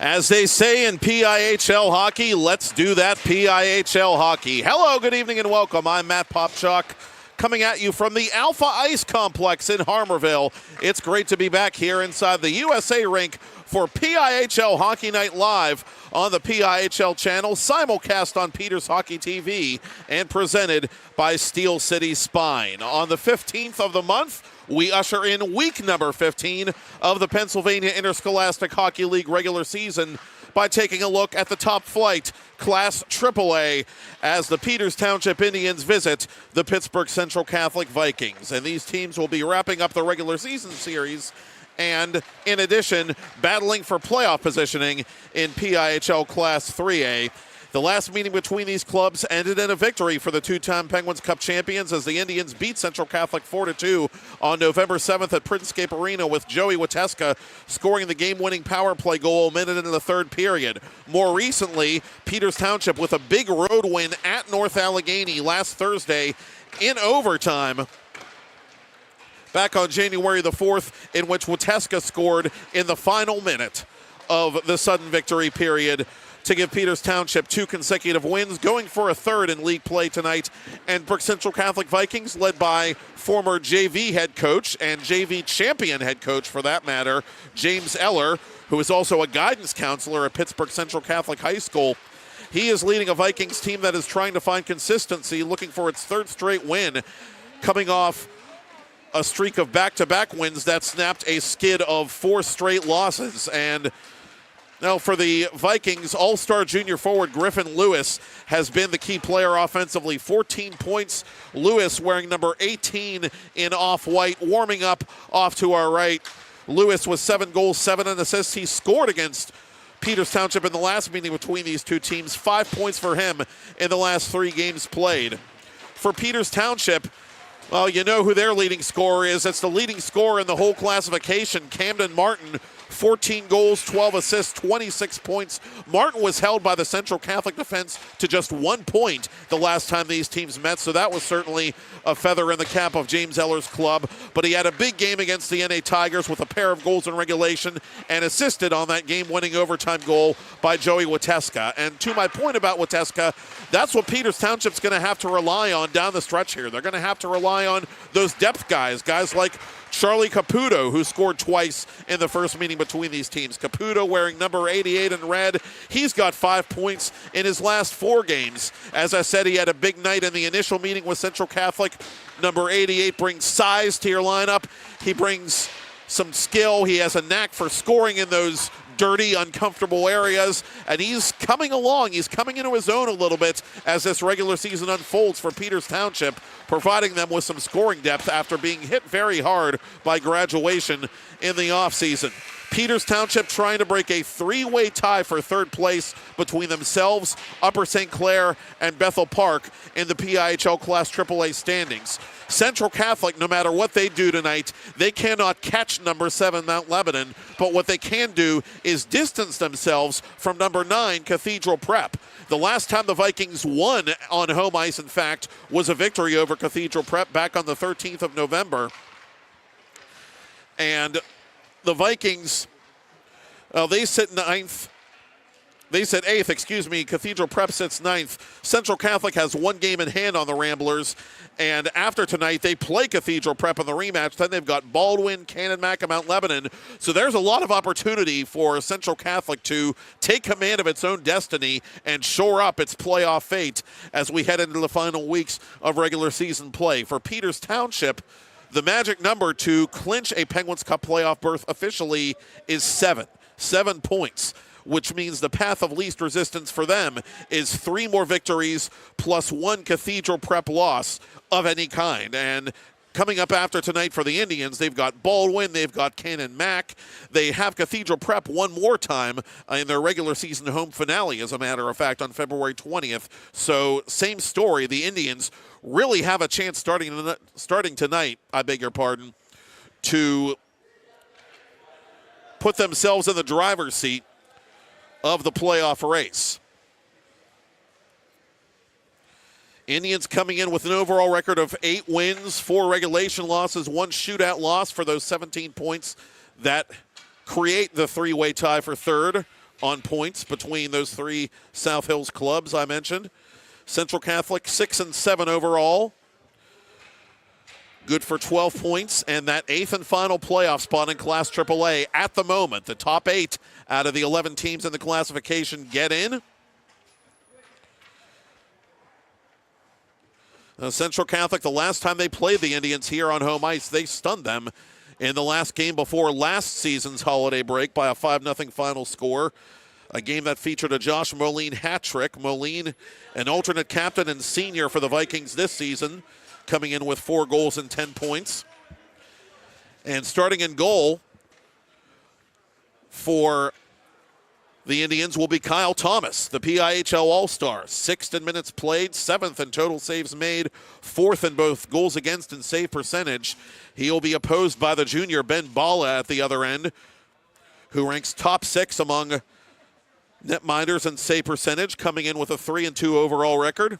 As they say in PIHL Hockey, let's do that PIHL Hockey. Hello, good evening, and welcome. I'm Matt Popchock, coming at you from the Alpha Ice Complex in Harmarville. It's great to be back here inside the USA rink for PIHL Hockey Night Live on the PIHL channel, simulcast on Peters Hockey TV, and presented by Steel City Spine. On the 15th of the month, we usher in week number 15 of the Pennsylvania Interscholastic Hockey League regular season by taking a look at the top flight Class AAA as the Peters Township Indians visit the Pittsburgh Central Catholic Vikings. And these teams will be wrapping up the regular season series and, in addition, battling for playoff positioning in PIHL Class 3A. The last meeting between these clubs ended in a victory for the two-time Penguins Cup champions as the Indians beat Central Catholic 4-2 on November 7th at Prinscape Arena, with Joey Wateska scoring the game-winning power play goal a minute into the third period. More recently, Peters Township with a big road win at North Allegheny last Thursday in overtime back on January the 4th, in which Wateska scored in the final minute of the sudden victory period to give Peters Township two consecutive wins, going for a third in league play tonight. And Brook Central Catholic Vikings, led by former JV head coach and JV champion head coach, for that matter, James Eller, who is also a guidance counselor at Pittsburgh Central Catholic High School. He is leading a Vikings team that is trying to find consistency, looking for its third straight win, coming off a streak of back-to-back wins that snapped a skid of 4 straight losses. And now for the Vikings, all-star junior forward Griffin Lewis has been the key player offensively. 14 points. Lewis wearing number 18 in off-white, warming up off to our right. Lewis with 7 goals, 7 assists. He scored against Peters Township in the last meeting between these two teams. 5 points for him in the last 3 games played. For Peters Township, well, you know who their leading scorer is. It's the leading scorer in the whole classification, Camden Martin. 14 goals, 12 assists, 26 points. Martin was held by the Central Catholic defense to just 1 point the last time these teams met, so that was certainly a feather in the cap of James Eller's club. But he had a big game against the NA Tigers with a pair of goals in regulation and assisted on that game-winning overtime goal by Joey Wateska. And to my point about Wateska, that's what Peters Township's going to have to rely on down the stretch here. They're going to have to rely on those depth guys like Charlie Caputo, who scored twice in the first meeting between these teams. Caputo wearing number 88 in red. He's got 5 points in his last 4 games. As I said, he had a big night in the initial meeting with Central Catholic. Number 88 brings size to your lineup. He brings some skill. He has a knack for scoring in those dirty, uncomfortable areas, and he's coming along. He's coming into his own a little bit as this regular season unfolds for Peters Township, providing them with some scoring depth after being hit very hard by graduation in the offseason. Peters Township trying to break a 3-way tie for third place between themselves, Upper St. Clair, and Bethel Park in the PIHL Class AAA standings. Central Catholic, no matter what they do tonight, they cannot catch number 7 Mount Lebanon, but what they can do is distance themselves from number 9 Cathedral Prep. The last time the Vikings won on home ice, in fact, was a victory over Cathedral Prep back on the 13th of November. And the Vikings, they sit 9th. They sit 8th, Cathedral Prep sits 9th. Central Catholic has 1 game in hand on the Ramblers. And after tonight, they play Cathedral Prep in the rematch. Then they've got Baldwin, Cannon Mac, and Mount Lebanon. So there's a lot of opportunity for Central Catholic to take command of its own destiny and shore up its playoff fate as we head into the final weeks of regular season play. For Peters Township, the magic number to clinch a Penguins Cup playoff berth officially is 7. 7 points, which means the path of least resistance for them is 3 more victories plus 1 Cathedral Prep loss of any kind. And coming up after tonight for the Indians, they've got Baldwin, they've got Cannon Mac. They have Cathedral Prep one more time in their regular season home finale, as a matter of fact, on February 20th. So same story. The Indians really have a chance starting tonight, to put themselves in the driver's seat of the playoff race. Indians coming in with an overall record of 8 wins, 4 regulation losses, 1 shootout loss for those 17 points that create the 3-way tie for third. on points between those three South Hills clubs I mentioned. Central Catholic 6-7 overall. Good for 12 points, and that 8th and final playoff spot in Class AAA at the moment. The top 8 out of the 11 teams in the classification get in. Central Catholic, the last time they played the Indians here on home ice, they stunned them in the last game before last season's holiday break by a 5-0 final score. A game that featured a Josh Moline hat trick. Moline, an alternate captain and senior for the Vikings this season, coming in with 4 goals and 10 points. And starting in goal for the Indians will be Kyle Thomas, the PIHL All-Star. 6th in minutes played, 7th in total saves made, 4th in both goals against and save percentage. He'll be opposed by the junior Ben Bala at the other end, who ranks top 6 among netminders and save percentage, coming in with a 3-2 overall record.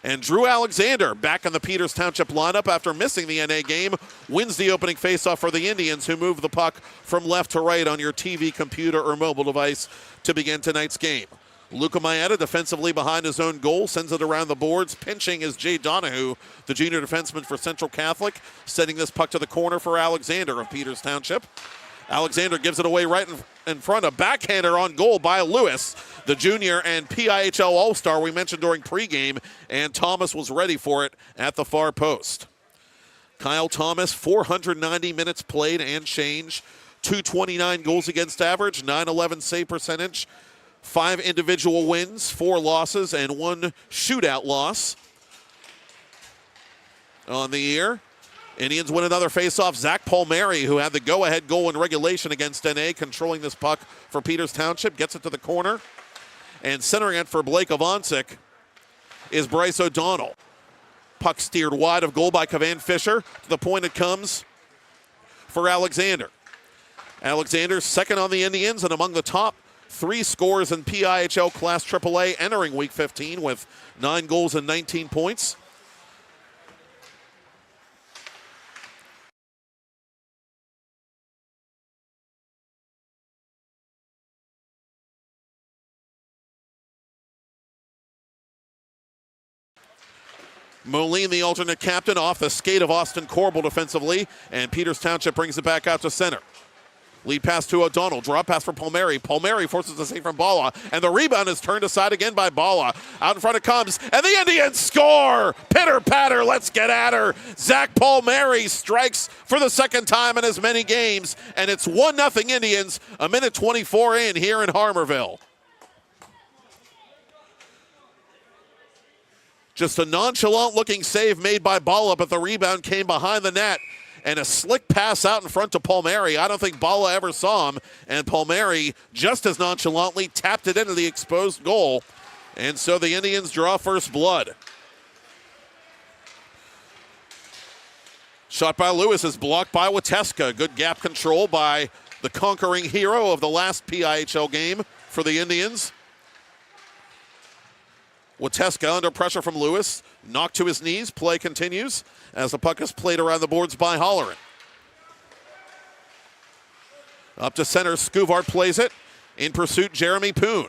And Drew Alexander, back in the Peters Township lineup after missing the NA game, wins the opening faceoff for the Indians, who move the puck from left to right on your TV, computer, or mobile device to begin tonight's game. Luca Maeda, defensively behind his own goal, sends it around the boards. Pinching is Jay Donahue, the junior defenseman for Central Catholic, sending this puck to the corner for Alexander of Peters Township. Alexander gives it away right in front. A backhander on goal by Lewis, the junior and PIHL All-Star we mentioned during pregame, and Thomas was ready for it at the far post. Kyle Thomas, 490 minutes played and change, 229 goals against average, 911 save percentage, 5 individual wins, 4 losses, and 1 shootout loss on the year. Indians win another faceoff. Zach Palmieri, who had the go-ahead goal in regulation against NA, controlling this puck for Peters Township, gets it to the corner. And centering it for Blake Avancic is Bryce O'Donnell. Puck steered wide of goal by Kavan Fisher. To the point it comes for Alexander. Alexander second on the Indians and among the top 3 scorers in PIHL Class AAA entering Week 15 with 9 goals and 19 points. Moline, the alternate captain, off the skate of Austin Corbel defensively, and Peters Township brings it back out to center. Lead pass to O'Donnell, drop pass for Palmieri. Palmieri forces the save from Bala, and the rebound is turned aside again by Bala. Out in front it comes, and the Indians score! Pitter-patter, let's get at her. Zach Palmieri strikes for the second time in as many games, and it's 1-0 Indians, a minute 24 in here in Harmarville. Just a nonchalant-looking save made by Bala, but the rebound came behind the net. And a slick pass out in front to Palmieri. I don't think Bala ever saw him. And Palmieri, just as nonchalantly, tapped it into the exposed goal. And so the Indians draw first blood. Shot by Lewis is blocked by Wateska. Good gap control by the conquering hero of the last PIHL game for the Indians. Wateska under pressure from Lewis, knocked to his knees. Play continues as the puck is played around the boards by Holleran. Up to center, Scuvart plays it. In pursuit, Jeremy Poon.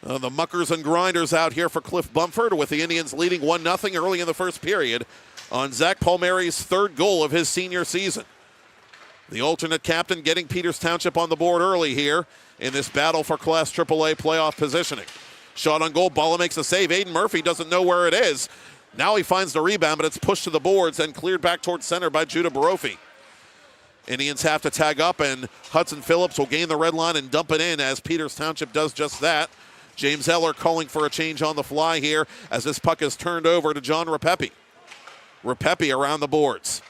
The muckers and grinders out here for Cliff Bumford, with the Indians leading 1-0 early in the first period on Zach Palmieri's 3rd goal of his senior season. The alternate captain getting Peters Township on the board early here in this battle for Class AAA playoff positioning. Shot on goal, Bala makes a save. Aiden Murphy doesn't know where it is. Now he finds the rebound, but it's pushed to the boards and cleared back towards center by Judah Barofi. Indians have to tag up, and Hudson Phillips will gain the red line and dump it in as Peters Township does just that. James Eller calling for a change on the fly here as this puck is turned over to John Rapepi. Rapepi around the boards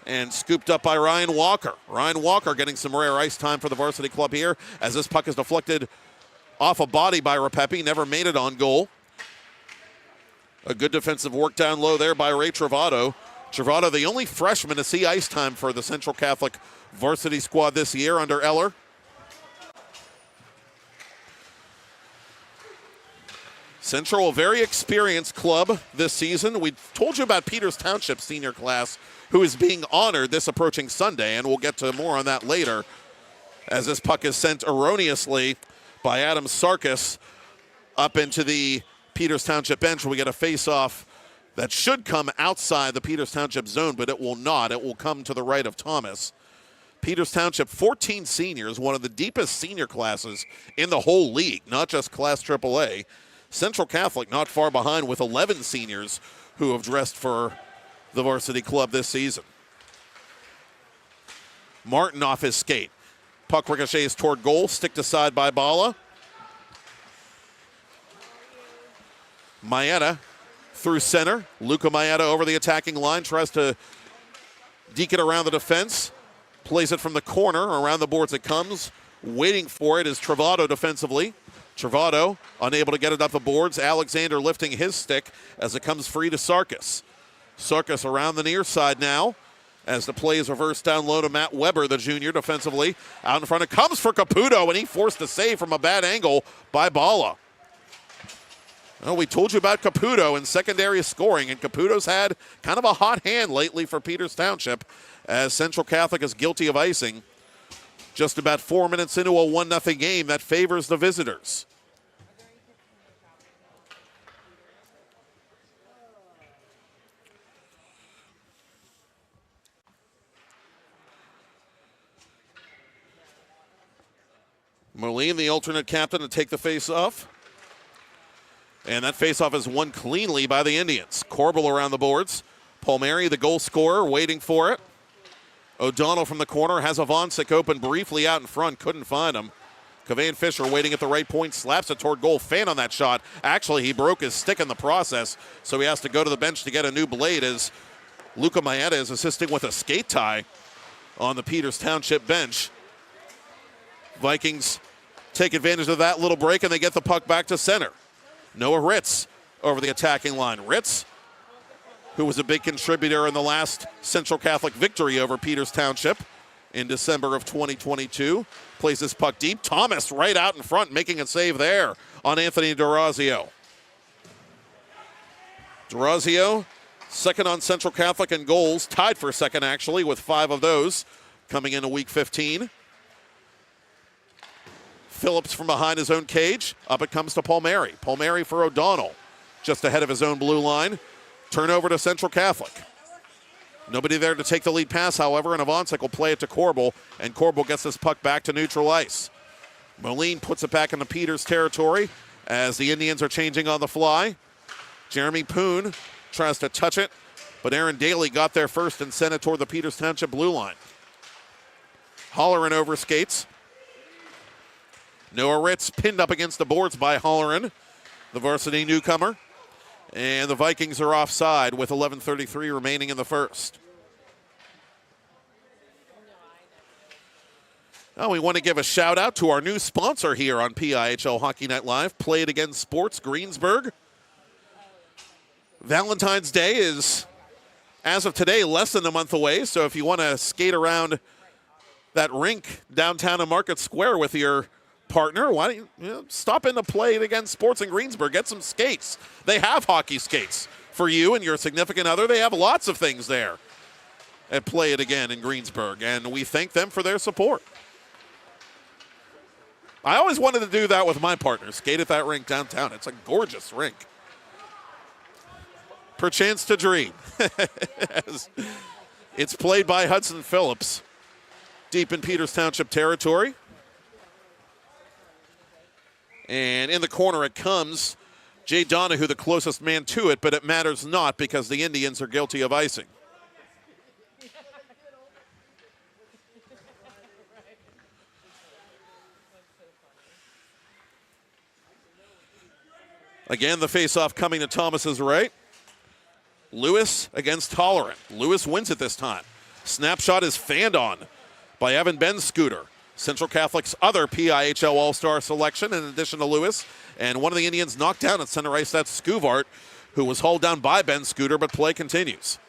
and scooped up by Ryan Walker. Ryan Walker getting some rare ice time for the varsity club here as this puck is deflected off a body by Rapepi, never made it on goal. A good defensive work down low there by Ray Travato. Travato, the only freshman to see ice time for the Central Catholic varsity squad this year under Eller. Central, a very experienced club this season. We told you about Peters Township senior class, who is being honored this approaching Sunday, and we'll get to more on that later. as this puck is sent erroneously by Adam Sarkis up into the Peters Township bench. We get a face-off that should come outside the Peters Township zone, but it will not. It will come to the right of Thomas. Peters Township, 14 seniors, one of the deepest senior classes in the whole league, not just Class AAA. Central Catholic not far behind with 11 seniors who have dressed for the varsity club this season. Martin off his skate. Puck ricochets toward goal, sticked aside by Bala. Maeda through center. Luca Maeda over the attacking line, tries to deke it around the defense. Plays it from the corner, around the boards it comes. Waiting for it is Travado defensively. Travado unable to get it up the boards. Alexander lifting his stick as it comes free to Sarkis. Sarkis around the near side now as the play is reversed down low to Matt Weber, the junior, defensively. Out in front, it comes for Caputo, and he forced a save from a bad angle by Bala. Well, we told you about Caputo in secondary scoring, and Caputo's had kind of a hot hand lately for Peters Township as Central Catholic is guilty of icing. Just about 4 minutes into a 1-0 game that favors the visitors. Moline, the alternate captain, to take the face-off. And that face-off is won cleanly by the Indians. Corbel around the boards. Palmieri, the goal scorer, waiting for it. O'Donnell from the corner has Avancic open briefly out in front. Couldn't find him. Kavain Fisher waiting at the right point, slaps it toward goal. Fan on that shot. Actually, he broke his stick in the process, so he has to go to the bench to get a new blade as Luca Maeda is assisting with a skate tie on the Peters Township bench. Vikings take advantage of that little break, and they get the puck back to center. Noah Ritz over the attacking line. Ritz, who was a big contributor in the last Central Catholic victory over Peters Township in December of 2022, plays this puck deep. Thomas right out in front, making a save there on Anthony D'Orazio. D'Orazio, second on Central Catholic in goals, tied for second actually with 5 of those coming into week 15. Phillips from behind his own cage. Up it comes to Palmieri. Palmieri for O'Donnell, just ahead of his own blue line. Turnover to Central Catholic. Nobody there to take the lead pass, however, and Avancic will play it to Corbel, and Corbel gets this puck back to neutral ice. Moline puts it back into Peters territory as the Indians are changing on the fly. Jeremy Poon tries to touch it, but Aaron Daly got there first and sent it toward the Peters Township blue line. Holleran overskates. Noah Ritz pinned up against the boards by Holleran, the varsity newcomer. And the Vikings are offside with 11:33 remaining in the first. Now we want to give a shout out to our new sponsor here on PIHL Hockey Night Live, Play It Again Sports, Greensburg. Valentine's Day is, as of today, less than a month away. So if you want to skate around that rink downtown in Market Square with your partner, why don't you stop in to Play It Again Sports in Greensburg, get some skates. They have hockey skates for you and your significant other. They have lots of things there at Play It Again in Greensburg, and we thank them for their support. I always wanted to do that with my partner, skate at that rink downtown. It's a gorgeous rink. Perchance to dream. It's played by Hudson Phillips, deep in Peters Township territory. And in the corner it comes. Jay Donahue, the closest man to it, but it matters not because the Indians are guilty of icing. Again, the faceoff coming to Thomas's right. Lewis against Holleran. Lewis wins it this time. Snapshot is fanned on by Evan Ben Scooter, Central Catholic's other PIHL All-Star selection in addition to Lewis. And one of the Indians knocked down at center ice. That's Scuvart, who was hauled down by Ben Scooter, but play continues.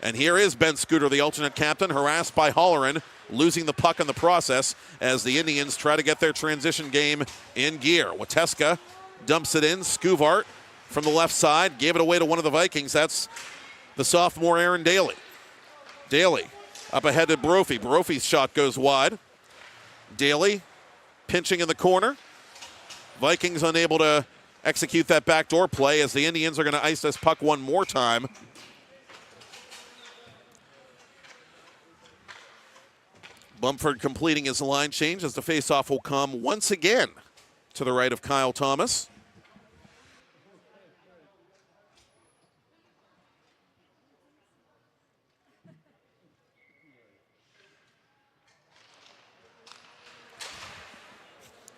And here is Ben Scooter, the alternate captain, harassed by Holleran, losing the puck in the process as the Indians try to get their transition game in gear. Wateska dumps it in. Scuvart from the left side gave it away to one of the Vikings. That's the sophomore Aaron Daly. Daly up ahead to Brophy. Brophy's shot goes wide. Daly pinching in the corner. Vikings unable to execute that backdoor play as the Indians are going to ice this puck one more time. Bumford completing his line change as the faceoff will come once again to the right of Kyle Thomas.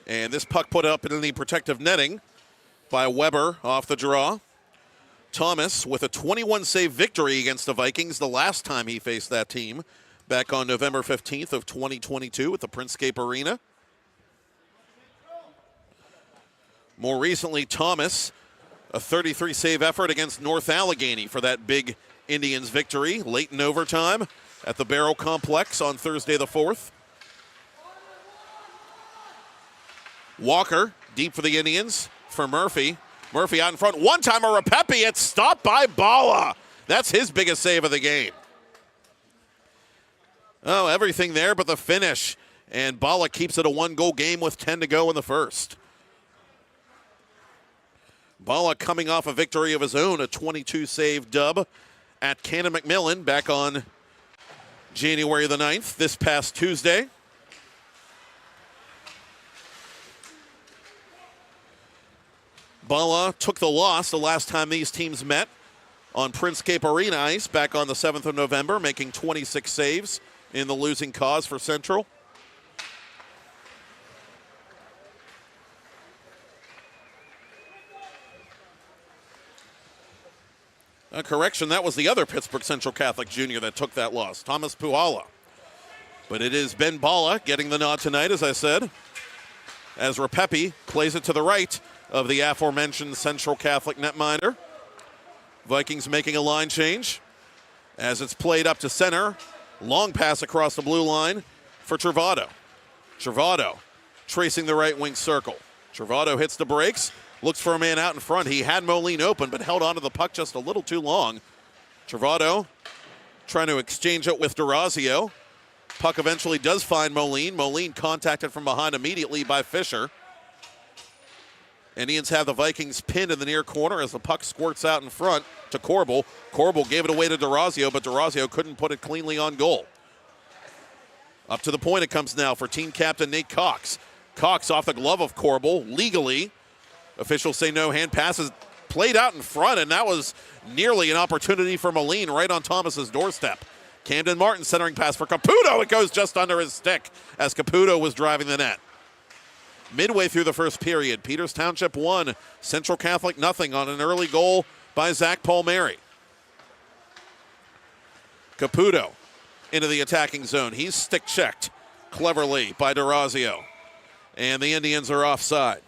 And this puck put up in the protective netting by Weber off the draw. Thomas with a 21-save victory against the Vikings the last time he faced that team back on November 15th of 2022 at the Prinscape Arena. More recently, Thomas, a 33-save effort against North Allegheny for that big Indians victory late in overtime at the Barrow Complex on Thursday the 4th. Walker, deep for the Indians, for Murphy. Murphy out in front. One-timer, Repepe. It's stopped by Bala. That's his biggest save of the game. Oh, everything there but the finish. And Bala keeps it a one-goal game with 10 to go in the first. Bala coming off a victory of his own, a 22-save dub at Cannon McMillan back on January the 9th, this past Tuesday. Bala took the loss the last time these teams met on Prinscape Arena ice back on the 7th of November, making 26 saves in the losing cause for Central. A correction, that was the other Pittsburgh Central Catholic junior that took that loss, Thomas Puhala. But it is Ben Bala getting the nod tonight, as I said, as Repepe plays it to the right of the aforementioned Central Catholic netminder. Vikings making a line change as it's played up to center. Long pass across the blue line for Travado. Travado tracing the right wing circle. Travado hits the brakes, looks for a man out in front. He had Moline open, but held onto the puck just a little too long. Travado trying to exchange it with DeRazio. Puck eventually does find Moline. Moline contacted from behind immediately by Fisher. Indians have the Vikings pinned in the near corner as the puck squirts out in front to Corbel. Corbel gave it away to DeRazio, but DeRazio couldn't put it cleanly on goal. Up to the point it comes now for team captain Nate Cox. Cox off the glove of Corbel, legally. Officials say no hand passes played out in front, and that was nearly an opportunity for Moline right on Thomas's doorstep. Camden Martin centering pass for Caputo. It goes just under his stick as Caputo was driving the net. Midway through the first period, Peters Township 1, Central Catholic nothing on an early goal by Zach Palmieri. Caputo into the attacking zone. He's stick checked cleverly by DeRazio. And the Indians are offside.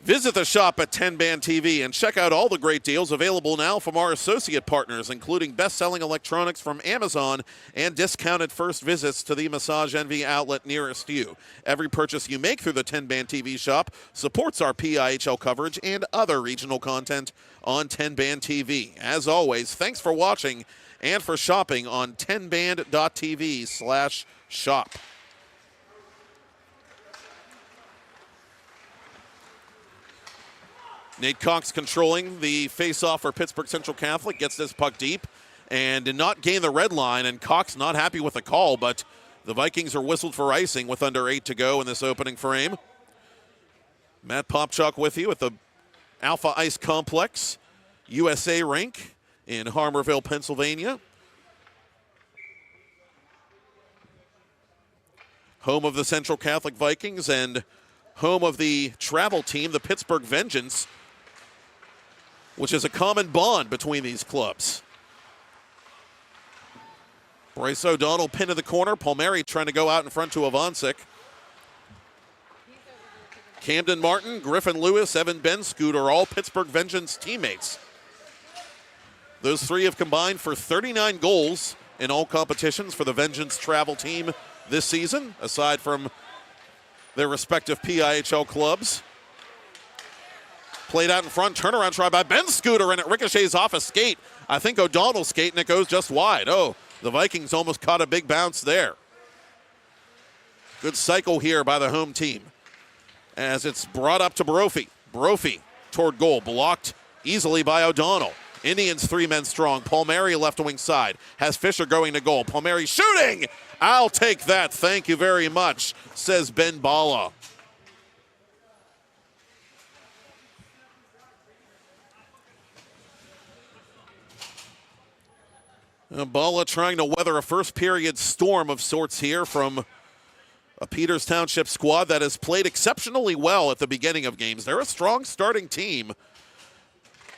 Visit the shop at 10 Band TV and check out all the great deals available now from our associate partners, including best-selling electronics from Amazon and discounted first visits to the Massage Envy outlet nearest you. Every purchase you make through the 10 Band TV shop supports our PIHL coverage and other regional content on 10 Band TV. As always, thanks for watching and for shopping on 10band.tv/shop. Nate Cox controlling the face-off for Pittsburgh Central Catholic, gets this puck deep and did not gain the red line, and Cox not happy with the call, but the Vikings are whistled for icing with under 8 to go in this opening frame. Matt Popchock with you at the Alpha Ice Complex USA rink in Harmarville, Pennsylvania. Home of the Central Catholic Vikings and home of the travel team, the Pittsburgh Vengeance, which is a common bond between these clubs. Bryce O'Donnell pinned in the corner. Palmieri trying to go out in front to Avancic. Camden Martin, Griffin Lewis, Evan Benscoot are all Pittsburgh Vengeance teammates. Those three have combined for 39 goals in all competitions for the Vengeance travel team this season, aside from their respective PIHL clubs. Played out in front, turnaround try by Ben Scooter, and it ricochets off a skate. I think O'Donnell's skate, and it goes just wide. Oh, the Vikings almost caught a big bounce there. Good cycle here by the home team as it's brought up to Brophy. Brophy toward goal, blocked easily by O'Donnell. Indians 3 men strong. Palmieri left wing side. Has Fisher going to goal. Palmieri shooting! I'll take that, thank you very much, says Ben Bala. Bala trying to weather a first period storm of sorts here from a Peters Township squad that has played exceptionally well at the beginning of games. They're a strong starting team.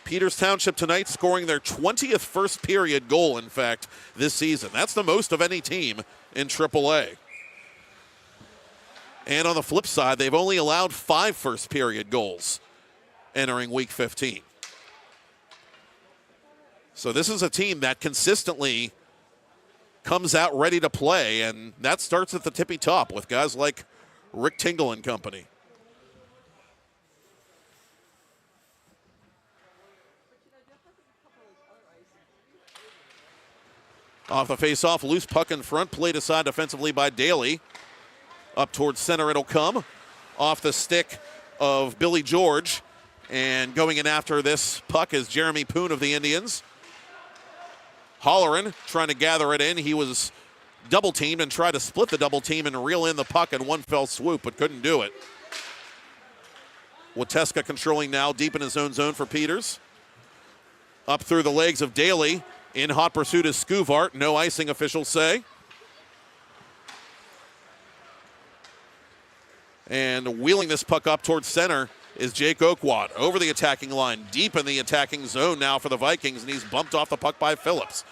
Peters Township tonight scoring their 20th first period goal, in fact, this season. That's the most of any team in AAA. And on the flip side, they've only allowed 5 first period goals entering week 15. So this is a team that consistently comes out ready to play, and that starts at the tippy top with guys like Rick Tingle and company. Off the face-off, loose puck in front, played aside defensively by Daly. Up towards center it'll come. Off the stick of Billy George, and going in after this puck is Jeremy Poon of the Indians. Holleran trying to gather it in. He was double-teamed and tried to split the double team and reel in the puck in one fell swoop, but couldn't do it. Wateska controlling now deep in his own zone for Peters. Up through the legs of Daly. In hot pursuit is Scuvart. No icing, officials say. And wheeling this puck up towards center is Jake Oakwad. Over the attacking line, deep in the attacking zone now for the Vikings, and he's bumped off the puck by Phillips.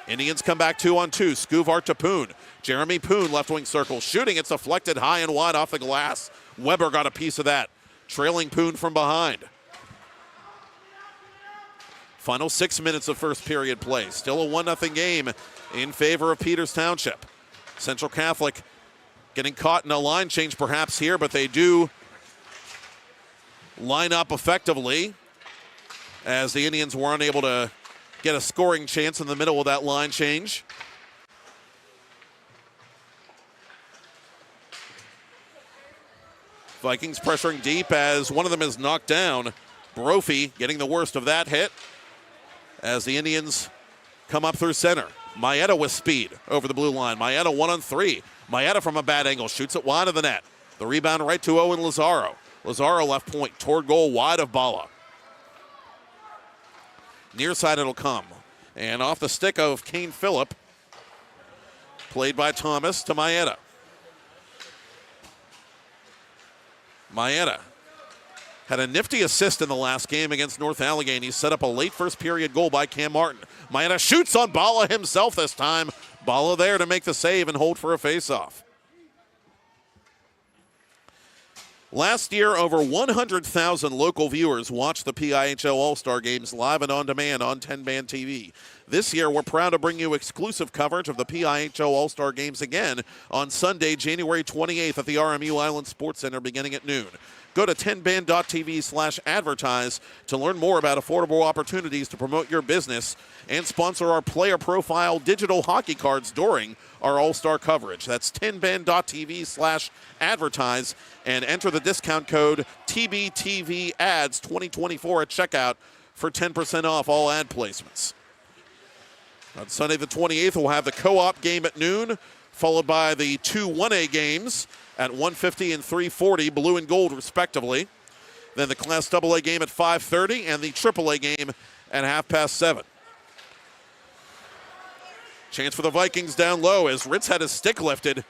Indians come back 2-on-2. Scuvart to Poon. Jeremy Poon, left wing circle, shooting. It's deflected high and wide off the glass. Weber got a piece of that, trailing Poon from behind. Final 6 minutes of first period play. Still a 1-0 game in favor of Peters Township. Central Catholic getting caught in a line change perhaps here, but they do line up effectively as the Indians were unable to get a scoring chance in the middle of that line change. Vikings pressuring deep as one of them is knocked down. Brophy getting the worst of that hit as the Indians come up through center. Maeda with speed over the blue line. Maeda 1-on-3. Maeda from a bad angle shoots it wide of the net. The rebound right to Owen Lazaro. Lazaro left point toward goal wide of Bala. Near side it'll come. And off the stick of Kane Phillip. Played by Thomas to Maeda. Maeda had a nifty assist in the last game against North Allegheny. He set up a late first period goal by Cam Martin. Maeda shoots on Bala himself this time. Bala there to make the save and hold for a faceoff. Last year, over 100,000 local viewers watched the PIHL All-Star Games live and on demand on 10-Band TV. This year, we're proud to bring you exclusive coverage of the PIHL All-Star Games again on Sunday, January 28th at the RMU Island Sports Center beginning at noon. Go to 10band.tv/advertise to learn more about affordable opportunities to promote your business and sponsor our player profile digital hockey cards during our All-Star coverage. That's 10band.tv/advertise and enter the discount code TBTVADS2024 at checkout for 10% off all ad placements. On Sunday the 28th, we'll have the co-op game at noon, followed by the two 1A games at 1:50 and 3:40, blue and gold respectively. Then the Class AA game at 5:30 and the AAA game at 7:30. Chance for the Vikings down low as Ritz had his stick lifted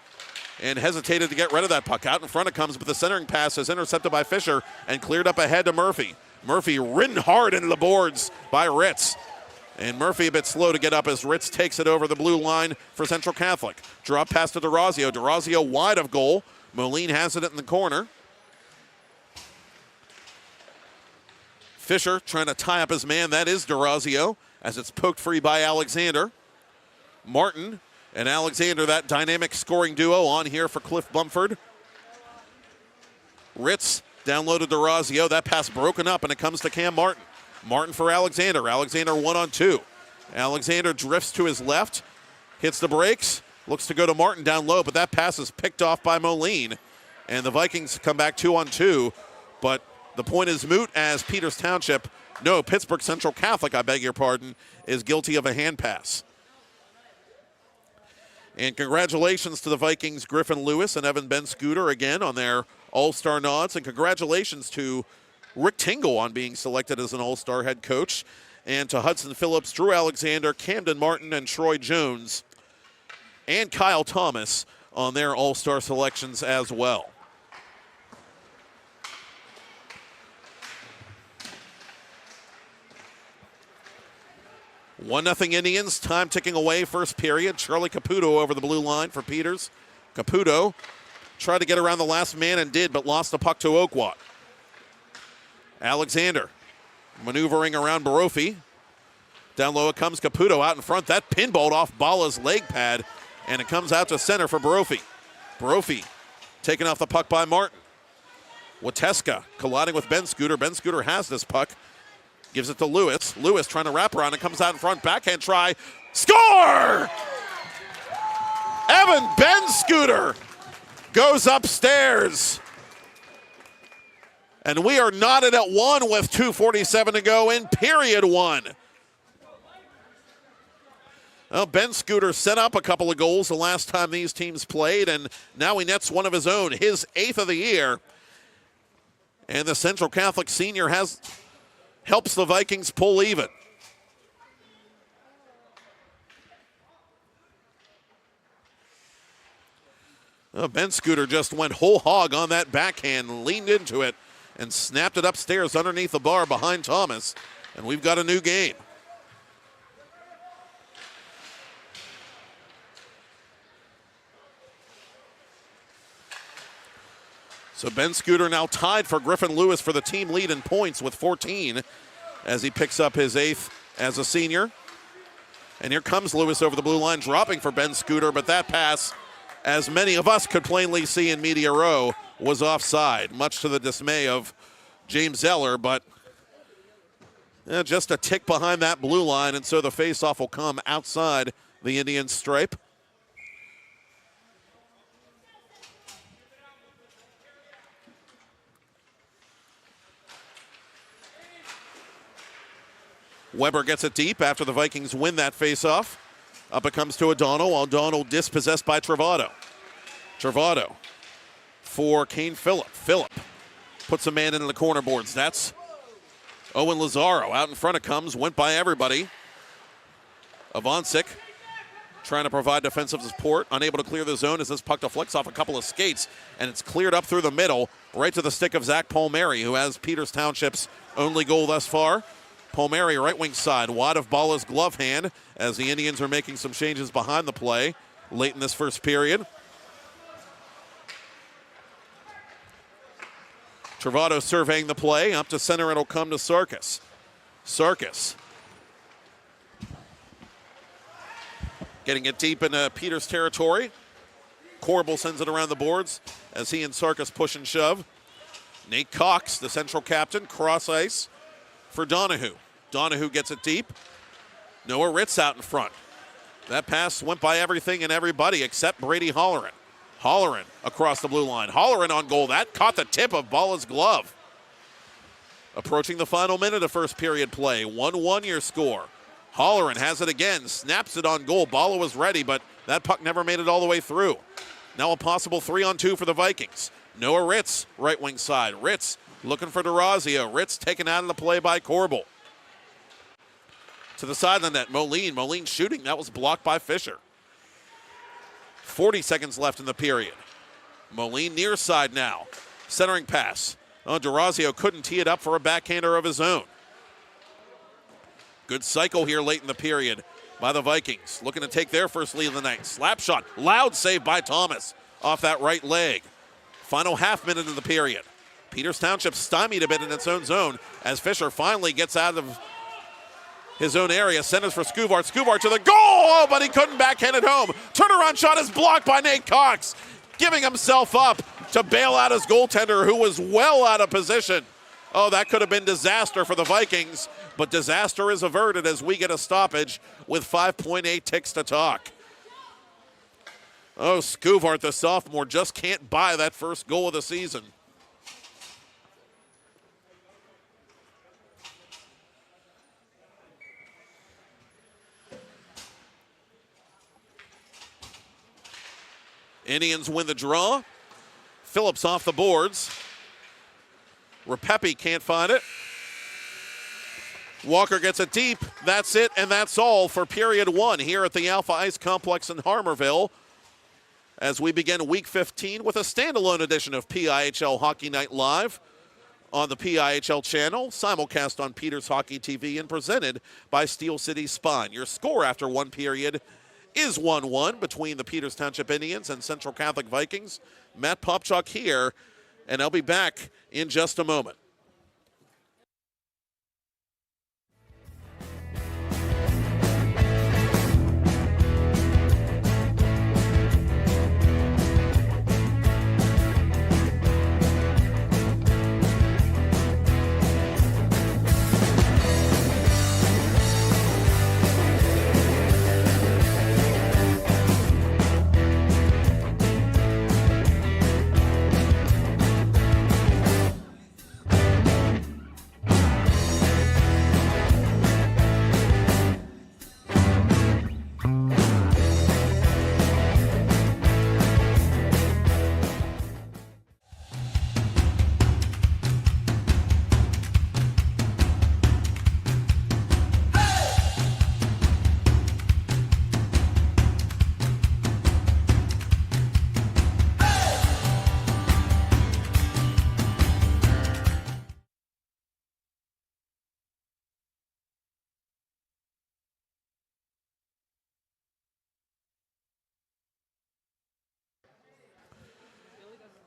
and hesitated to get rid of that puck. Out in front it comes, but the centering pass is intercepted by Fisher and cleared up ahead to Murphy. Murphy ridden hard into the boards by Ritz. And Murphy a bit slow to get up as Ritz takes it over the blue line for Central Catholic. Drop pass to DeRazio. DeRazio wide of goal. Moline has it in the corner. Fisher trying to tie up his man. That is DeRazio as it's poked free by Alexander. Martin and Alexander, that dynamic scoring duo on here for Cliff Bumford. Ritz down low to DeRazio. That pass broken up and it comes to Cam Martin. Martin for Alexander. Alexander 1-on-2. Alexander drifts to his left, hits the brakes, Looks to go to Martin down low, but that pass is picked off by Moline. And the Vikings come back 2-on-2. But the point is moot as Pittsburgh Central Catholic, I beg your pardon, is guilty of a hand pass. And congratulations to the Vikings, Griffin Lewis and Evan Ben Scooter again on their All-Star nods. And congratulations to Rick Tingle on being selected as an All-Star head coach. And to Hudson Phillips, Drew Alexander, Camden Martin, and Troy Jones, and Kyle Thomas on their All-Star selections as well. One 0 Indians, time ticking away, first period. Charlie Caputo over the blue line for Peters. Caputo tried to get around the last man and did, but lost the puck to Oakwat. Alexander maneuvering around Barofi. Down low it comes Caputo out in front. That pinballed off Bala's leg pad, and it comes out to center for Barofi. Barofi taken off the puck by Martin. Wateska colliding with Ben Scooter. Ben Scooter has this puck. Gives it to Lewis. Lewis trying to wrap around and comes out in front. Backhand try. Score! Evan Ben Scooter goes upstairs. And we are knotted at 1 with 2:47 to go in period 1. Well, Ben Scooter set up a couple of goals the last time these teams played, and now he nets one of his own, his 8th of the year. And the Central Catholic senior helps the Vikings pull even. Well, Ben Scooter just went whole hog on that backhand, leaned into it, and snapped it upstairs underneath the bar behind Thomas. And we've got a new game. So Ben Scooter now tied for Griffin Lewis for the team lead in points with 14 as he picks up his 8th as a senior. And here comes Lewis over the blue line, dropping for Ben Scooter, but that pass, as many of us could plainly see in Media Row, was offside, much to the dismay of James Zeller, but just a tick behind that blue line, and so the faceoff will come outside the Indians' stripe. Weber gets it deep after the Vikings win that faceoff. Up it comes to O'Donnell. O'Donnell dispossessed by Travado. Travado for Kane Phillip. Phillip puts a man into the corner boards. That's Owen Lazaro. Out in front it comes. Went by everybody. Avancic trying to provide defensive support. Unable to clear the zone as this puck deflects off a couple of skates. And it's cleared up through the middle. Right to the stick of Zach Palmieri, who has Peters Township's only goal thus far. Palmieri, right wing side, wide of Bala's glove hand as the Indians are making some changes behind the play late in this first period. Travado surveying the play. Up to center, it'll come to Sarkis. Sarkis getting it deep into Peters territory. Corbel sends it around the boards as he and Sarkis push and shove. Nate Cox, the Central captain, cross ice for Donahue. Donahue gets it deep. Noah Ritz out in front. That pass went by everything and everybody except Brady Holleran. Holleran across the blue line. Holleran on goal. That caught the tip of Bala's glove. Approaching the final minute of first period play. 1-1 your score. Holleran has it again. Snaps it on goal. Bala was ready, but that puck never made it all the way through. Now a possible 3-on-2 for the Vikings. Noah Ritz, right wing side. Ritz looking for DeRazio. Ritz taken out of the play by Corbel. To the side of the net, Moline. Moline shooting. That was blocked by Fisher. 40 seconds left in the period. Moline near side now. Centering pass. Oh, DeRazio couldn't tee it up for a backhander of his own. Good cycle here late in the period by the Vikings. Looking to take their first lead of the night. Slap shot. Loud save by Thomas off that right leg. Final half minute of the period. Peters Township stymied a bit in its own zone as Fisher finally gets out of his own area. Centers for Skuvart. Skuvart to the goal, oh, but he couldn't backhand it home. Turnaround shot is blocked by Nate Cox, giving himself up to bail out his goaltender, who was well out of position. Oh, that could have been disaster for the Vikings, but disaster is averted as we get a stoppage with 5.8 ticks to talk. Oh, Scuvart, the sophomore, just can't buy that first goal of the season. Indians win the draw. Phillips off the boards. Repepe can't find it. Walker gets it deep. That's it, and that's all for period one here at the Alpha Ice Complex in Harmarville as we begin week 15 with a standalone edition of PIHL Hockey Night Live on the PIHL channel, simulcast on Peters Hockey TV and presented by Steel City Spine. Your score after one period is 1-1 between the Peters Township Indians and Central Catholic Vikings. Matt Popchock here, and I'll be back in just a moment.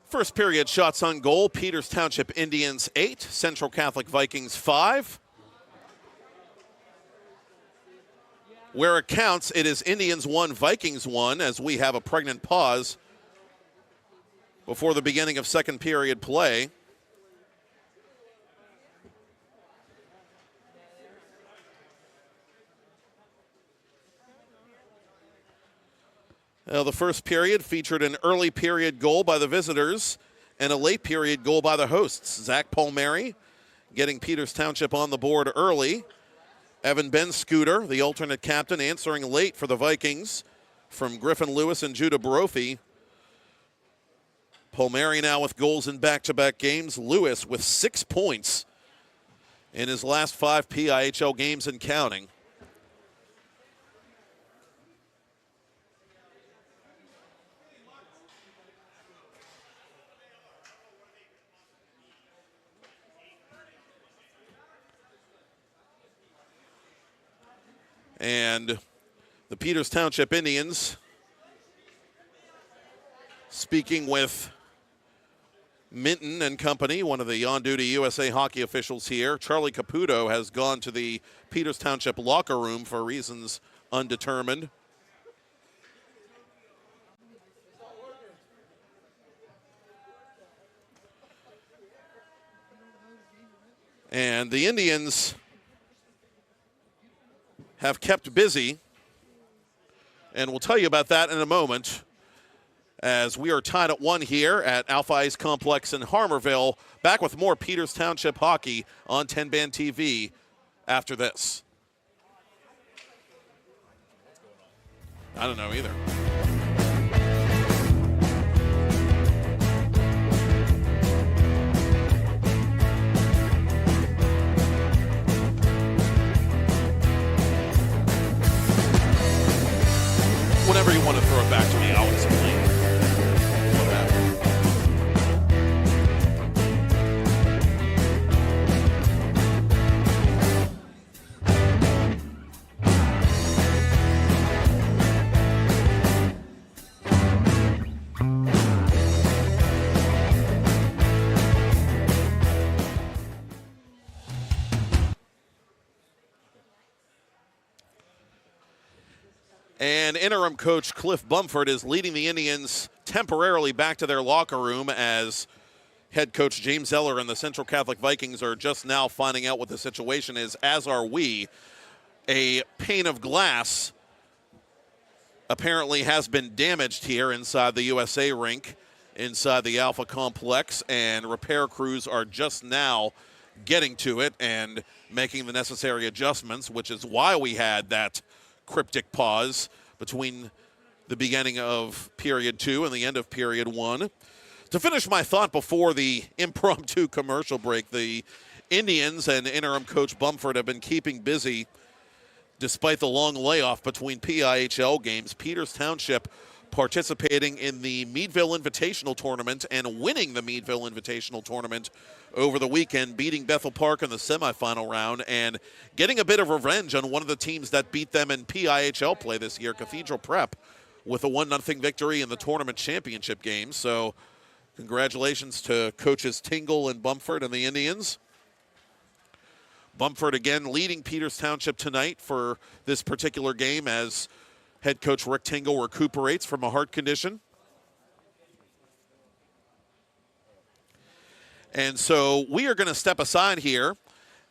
First period shots on goal, Peters Township Indians 8, Central Catholic Vikings 5. Where it counts, it is Indians 1, Vikings 1, as we have a pregnant pause before the beginning of second period play. The first period featured an early period goal by the visitors and a late period goal by the hosts. Zach Palmieri getting Peters Township on the board early. Evan Ben Scooter, the alternate captain, answering late for the Vikings from Griffin Lewis and Judah Brophy. Palmieri now with goals in back-to-back games. Lewis with 6 points in his last 5 PIHL games and counting. And the Peters Township Indians, speaking with Minton and company, one of the on-duty USA Hockey officials here, Charlie Caputo has gone to the Peters Township locker room for reasons undetermined. And the Indians have kept busy, and we'll tell you about that in a moment as we are tied at 1 here at Alpha Ice Complex in Harmarville. Back with more Peters Township hockey on 10-Band TV after this. I don't know either. Whenever you want to throw it back to me, I'll explain what happened. And interim coach Cliff Bumford is leading the Indians temporarily back to their locker room as head coach James Eller and the Central Catholic Vikings are just now finding out what the situation is, as are we. A pane of glass apparently has been damaged here inside the USA rink, inside the Alpha Complex, and repair crews are just now getting to it and making the necessary adjustments, which is why we had that cryptic pause between the beginning of period 2 and the end of period 1. To finish my thought before the impromptu commercial break, the Indians and interim coach Bumford have been keeping busy despite the long layoff between PIHL games. Peters Township participating in the Meadville Invitational Tournament and winning the Meadville Invitational Tournament over the weekend, beating Bethel Park in the semifinal round and getting a bit of revenge on one of the teams that beat them in PIHL play this year, Cathedral Prep, with a 1-0 victory in the tournament championship game. So congratulations to coaches Tingle and Bumford and the Indians. Bumford again leading Peters Township tonight for this particular game as head coach Rick Tingle recuperates from a heart condition. And so we are going to step aside here,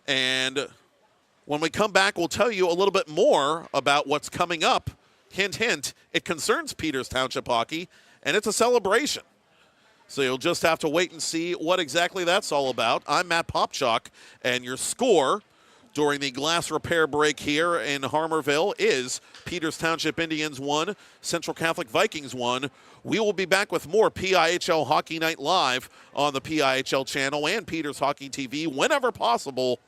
and when we come back, we'll tell you a little bit more about what's coming up. Hint, hint, it concerns Peters Township hockey, and it's a celebration. So you'll just have to wait and see what exactly that's all about. I'm Matt Popchock, and your score during the glass repair break here in Harmarville is Peters Township Indians 1, Central Catholic Vikings 1. We will be back with more PIHL Hockey Night Live on the PIHL channel and Peters Hockey TV whenever possible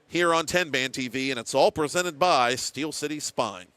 here on 10 Band TV, and it's all presented by Steel City Spine.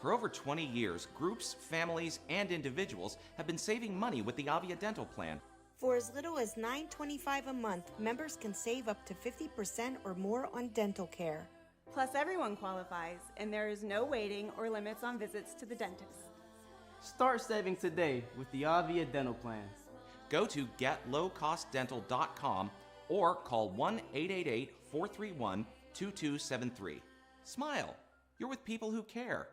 For over 20 years, groups, families, and individuals have been saving money with the Avia Dental Plan. For as little as $9.25 a month, members can save up to 50% or more on dental care. Plus, everyone qualifies, and there is no waiting or limits on visits to the dentist. Start saving today with the Avia Dental Plan. Go to getlowcostdental.com or call 1-888-431-2273. Smile. You're with people who care.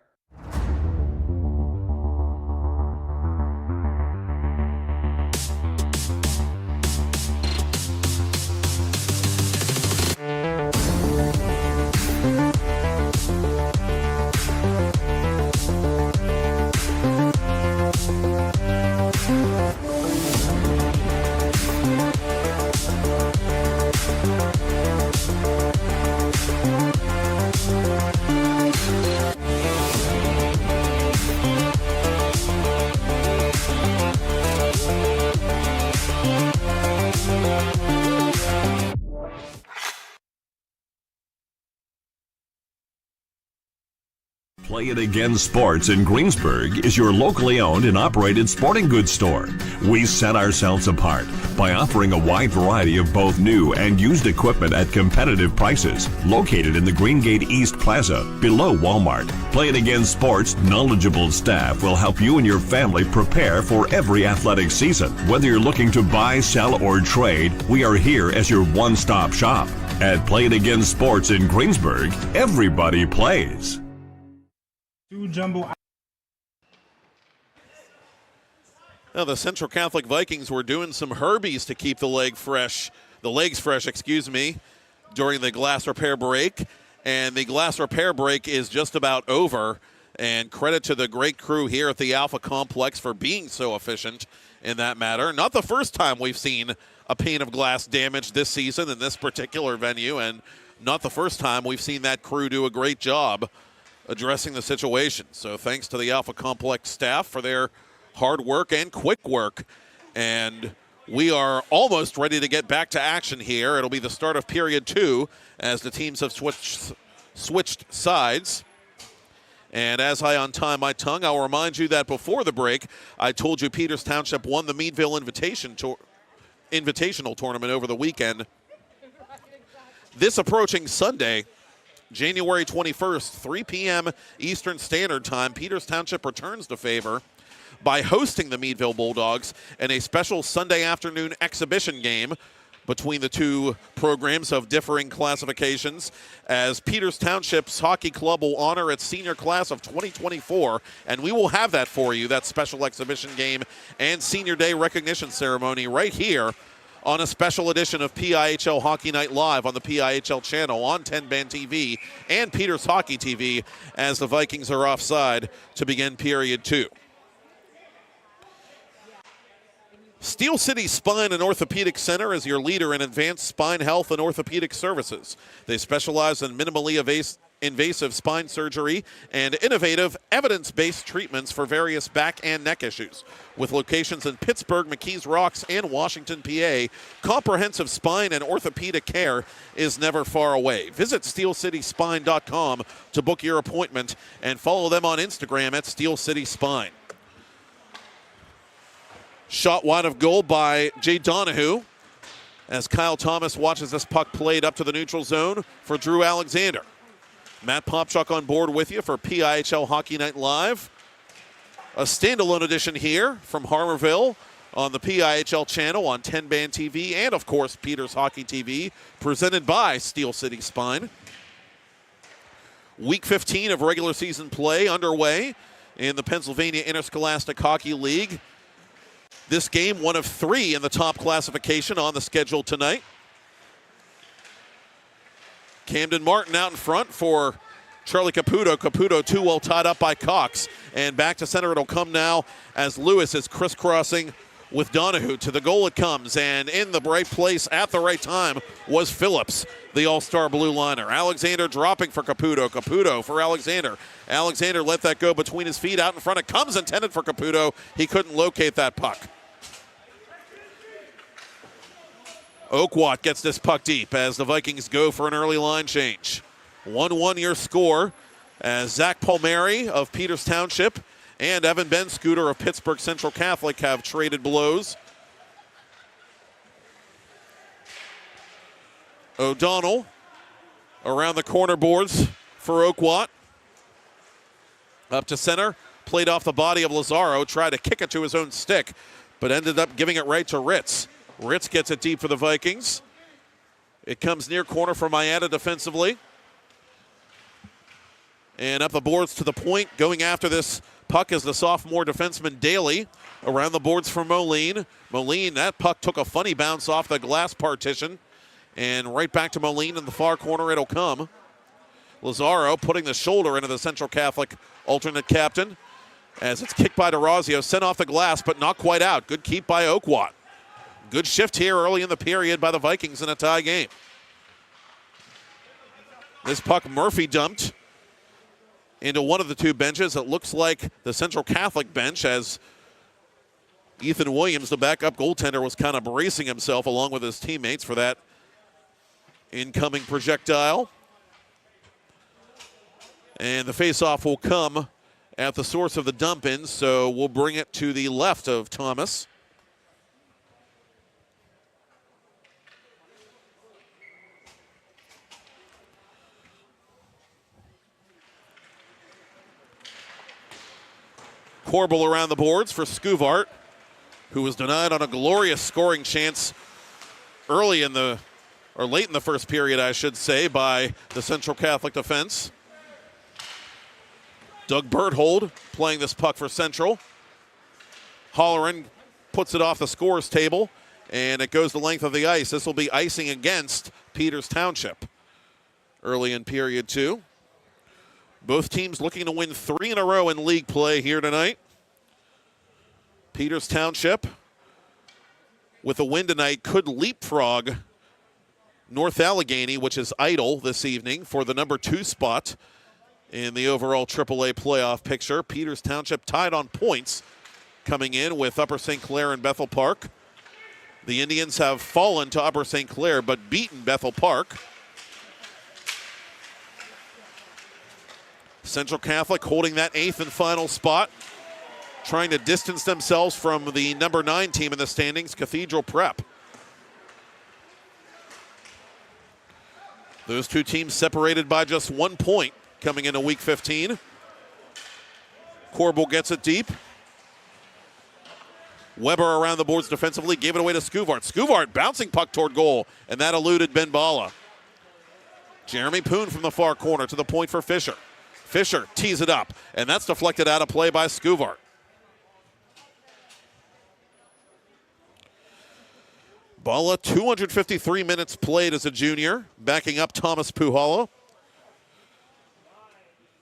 Play It Again Sports in Greensburg is your locally owned and operated sporting goods store. We set ourselves apart by offering a wide variety of both new and used equipment at competitive prices. Located in the Greengate East Plaza, below Walmart, Play It Again Sports' knowledgeable staff will help you and your family prepare for every athletic season. Whether you're looking to buy, sell, or trade, we are here as your one-stop shop. At Play It Again Sports in Greensburg, everybody plays. Now the Central Catholic Vikings were doing some Herbies to keep the legs fresh, during the glass repair break. And the glass repair break is just about over. And credit to the great crew here at the Alpha Complex for being so efficient in that matter. Not the first time we've seen a pane of glass damage this season in this particular venue, and not the first time we've seen that crew do a great job addressing the situation. So thanks to the Alpha Complex staff for their hard work and quick work. And we are almost ready to get back to action here. It'll be the start of period 2 as the teams have switched sides. And as I untie my tongue, I'll remind you that before the break, I told you Peters Township won the Meadville Invitational Tournament over the weekend. This approaching Sunday, January 21st, 3 p.m. Eastern Standard Time, Peters Township returns to favor by hosting the Meadville Bulldogs in a special Sunday afternoon exhibition game between the two programs of differing classifications, as Peters Township's hockey club will honor its senior class of 2024, and we will have that for you, that special exhibition game and senior day recognition ceremony right here on a special edition of PIHL Hockey Night Live on the PIHL channel on 10-Band TV and Peters Hockey TV as the Vikings are offside to begin period 2. Steel City Spine and Orthopedic Center is your leader in advanced spine health and orthopedic services. They specialize in minimally invasive spine surgery and innovative evidence-based treatments for various back and neck issues. With locations in Pittsburgh, McKees Rocks, and Washington, PA, comprehensive spine and orthopedic care is never far away. Visit steelcityspine.com to book your appointment and follow them on Instagram at Steel City Spine. Shot wide of goal by Jay Donahue as Kyle Thomas watches this puck played up to the neutral zone for Drew Alexander. Matt Popchock on board with you for PIHL Hockey Night Live. A standalone edition here from Harmarville on the PIHL channel on 10-Band TV and, of course, Peters Hockey TV, presented by Steel City Spine. Week 15 of regular season play underway in the Pennsylvania Interscholastic Hockey League. This game, one of 3 in the top classification on the schedule tonight. Camden Martin out in front for Charlie Caputo. Caputo too well tied up by Cox. And back to center it'll come now as Lewis is crisscrossing with Donahue. To the goal it comes, and in the right place at the right time was Phillips, the all-star blue liner. Alexander dropping for Caputo. Caputo for Alexander. Alexander let that go between his feet out in front. It comes intended for Caputo. He couldn't locate that puck. Oakwat gets this puck deep as the Vikings go for an early line change. 1-1 your score as Zach Palmieri of Peters Township and Evan Ben-Scooter of Pittsburgh Central Catholic have traded blows. O'Donnell around the corner boards for Oakwat. Up to center, played off the body of Lazaro, tried to kick it to his own stick, but ended up giving it right to Ritz. Ritz gets it deep for the Vikings. It comes near corner for Mayetta defensively. And up the boards to the point, going after this puck is the sophomore defenseman Daly. Around the boards for Moline. Moline, that puck took a funny bounce off the glass partition. And right back to Moline in the far corner it'll come. Lazaro putting the shoulder into the Central Catholic alternate captain as it's kicked by DeRazio, sent off the glass but not quite out. Good keep by Oakwat. Good shift here early in the period by the Vikings in a tie game. This puck Murphy dumped into one of the two benches. It looks like the Central Catholic bench as Ethan Williams, the backup goaltender, was kind of bracing himself along with his teammates for that incoming projectile. And the faceoff will come at the source of the dump-in, so we'll bring it to the left of Thomas. Corbel around the boards for Skuvart, who was denied on a glorious scoring chance late in the first period, I should say, by the Central Catholic defense. Doug Berthold playing this puck for Central. Holleran puts it off the scores table, and it goes the length of the ice. This will be icing against Peters Township early in period 2. Both teams looking to win 3 in a row in league play here tonight. Peters Township, with a win tonight, could leapfrog North Allegheny, which is idle this evening, for the number 2 spot in the overall AAA playoff picture. Peters Township tied on points coming in with Upper St. Clair and Bethel Park. The Indians have fallen to Upper St. Clair but beaten Bethel Park. Central Catholic holding that 8th and final spot, trying to distance themselves from the number 9 team in the standings, Cathedral Prep. Those two teams separated by just 1 point coming into week 15. Corbel gets it deep. Weber around the boards defensively, gave it away to Skuvart. Skuvart bouncing puck toward goal, and that eluded Ben Bala. Jeremy Poon from the far corner to the point for Fisher. Fisher tees it up, and that's deflected out of play by Skuvart. Bala, 253 minutes played as a junior, backing up Thomas Puhala.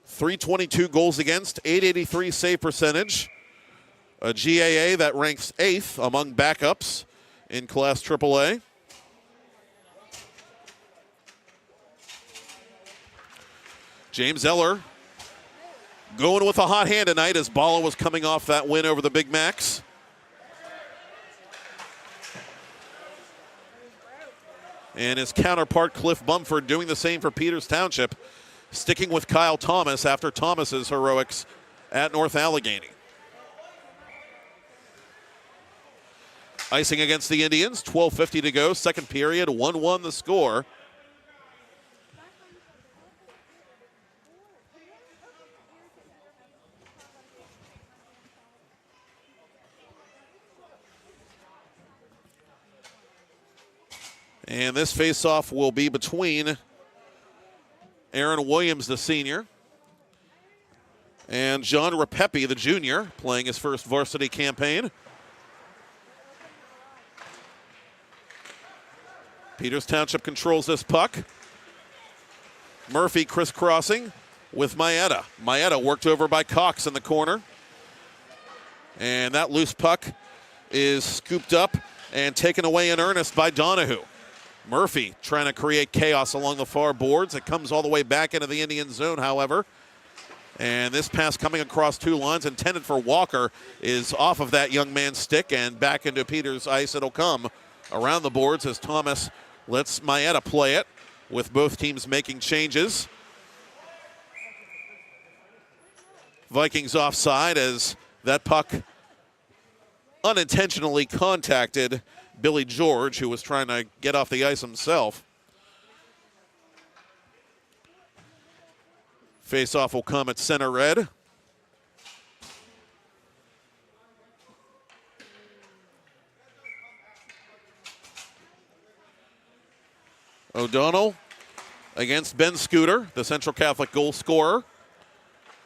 322 goals against, 883 save percentage. A GAA that ranks 8th among backups in Class AAA. James Eller going with a hot hand tonight as Bala was coming off that win over the Big Macs. And his counterpart, Cliff Bumford, doing the same for Peters Township, sticking with Kyle Thomas after Thomas's heroics at North Allegheny. Icing against the Indians, 12:50 to go, second period, 1-1 the score. And this faceoff will be between Aaron Williams, the senior, and John Rapepi, the junior, playing his first varsity campaign. Peters Township controls this puck. Murphy crisscrossing with Maeda. Maeda worked over by Cox in the corner. And that loose puck is scooped up and taken away in earnest by Donahue. Murphy trying to create chaos along the far boards. It comes all the way back into the Indian zone, however. And this pass coming across 2 lines, intended for Walker, is off of that young man's stick and back into Peters' ice. It'll come around the boards as Thomas lets Maeda play it, with both teams making changes. Vikings offside as that puck unintentionally contacted Billy George, who was trying to get off the ice himself. Face-off will come at center red. O'Donnell against Ben Scooter, the Central Catholic goal scorer.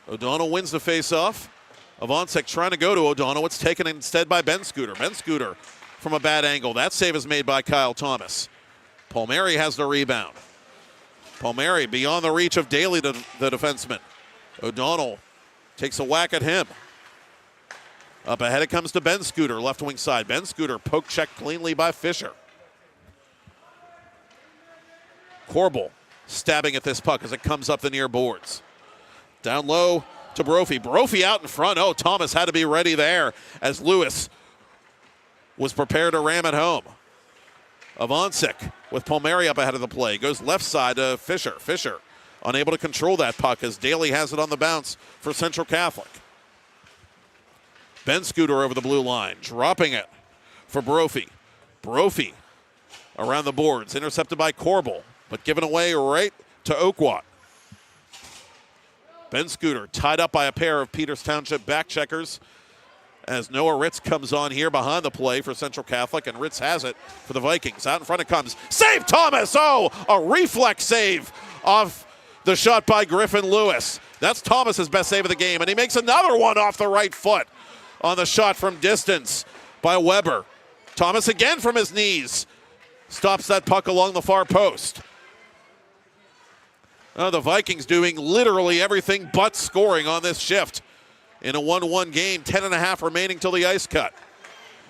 O'Donnell wins the face-off. Avancek trying to go to O'Donnell. It's taken instead by Ben Scooter. Ben Scooter from a bad angle. That save is made by Kyle Thomas. Palmieri has the rebound. Palmieri beyond the reach of Daly, the defenseman. O'Donnell takes a whack at him. Up ahead it comes to Ben Scooter, left wing side. Ben Scooter poke checked cleanly by Fisher. Corbel stabbing at this puck as it comes up the near boards. Down low to Brophy. Brophy out in front. Oh, Thomas had to be ready there as Lewis was prepared to ram it home. Avancek with Palmieri up ahead of the play. Goes left side to Fisher. Fisher unable to control that puck as Daly has it on the bounce for Central Catholic. Ben Scooter over the blue line, dropping it for Brophy. Brophy around the boards, intercepted by Corbel, but given away right to Oakwat. Ben Scooter tied up by a pair of Peters Township back checkers as Noah Ritz comes on here behind the play for Central Catholic, and Ritz has it for the Vikings. Out in front it comes. Save Thomas! Oh, a reflex save off the shot by Griffin Lewis. That's Thomas's best save of the game, and he makes another one off the right foot on the shot from distance by Weber. Thomas again from his knees stops that puck along the far post. The Vikings doing literally everything but scoring on this shift. In a 1-1 game, 10.5 remaining till the ice cut.